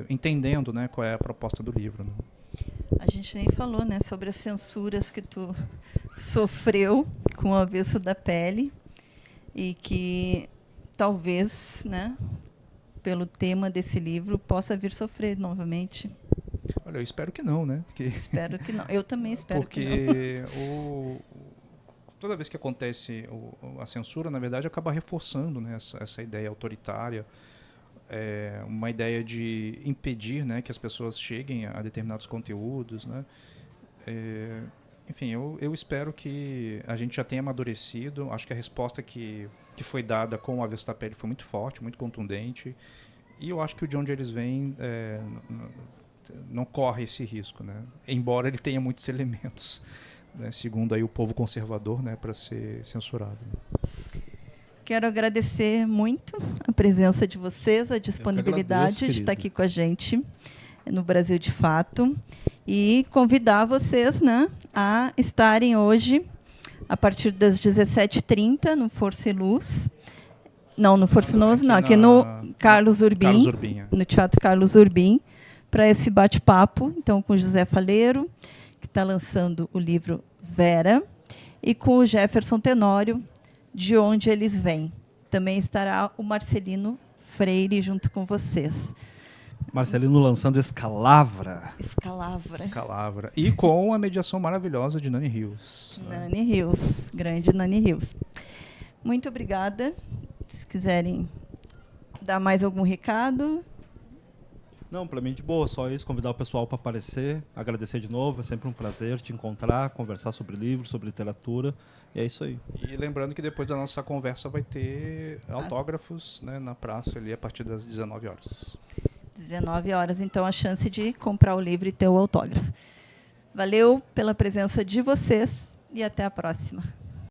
entendendo, né, qual é a proposta do livro. Né? A gente nem falou, né, sobre as censuras que tu sofreu com o Avesso da Pele e que talvez, né, pelo tema desse livro, possa vir sofrer novamente. Olha, eu espero que não, né? Espero que não. Eu também espero que não. Porque toda vez que acontece a censura, na verdade, acaba reforçando, né, essa ideia autoritária, uma ideia de impedir, né, que as pessoas cheguem a determinados conteúdos, né? Enfim, eu espero que a gente já tenha amadurecido. Acho que a resposta que foi dada com o Avesso da Pele foi muito forte, muito contundente. E eu acho que de onde eles vêm não corre esse risco, né? Embora ele tenha muitos elementos, né, segundo aí o povo conservador, né, para ser censurado. Quero agradecer muito a presença de vocês, a disponibilidade de estar aqui com a gente no Brasil de Fato e convidar vocês, né, a estarem hoje a partir das 17h30 no Força e Luz. Não, no Força e Luz, não, aqui no Carlos Urbim, no Teatro Carlos Urbim, para esse bate-papo, então, com o José Faleiro, que está lançando o livro Vera, e com o Jefferson Tenório, De Onde Eles Vêm. Também estará o Marcelino Freire junto com vocês. Marcelino lançando Escalavra. Escalavra. E com a mediação maravilhosa de Nani Rios. Nani Rios, grande Nani Rios. Muito obrigada. Se quiserem dar mais algum recado... Não, para mim de boa, só isso, convidar o pessoal para aparecer, agradecer de novo, é sempre um prazer te encontrar, conversar sobre livros, sobre literatura, e é isso aí. E lembrando que depois da nossa conversa vai ter autógrafos, né, na praça ali a partir das 19 horas. 19 horas, então, a chance de comprar o livro e ter o autógrafo. Valeu pela presença de vocês e até a próxima.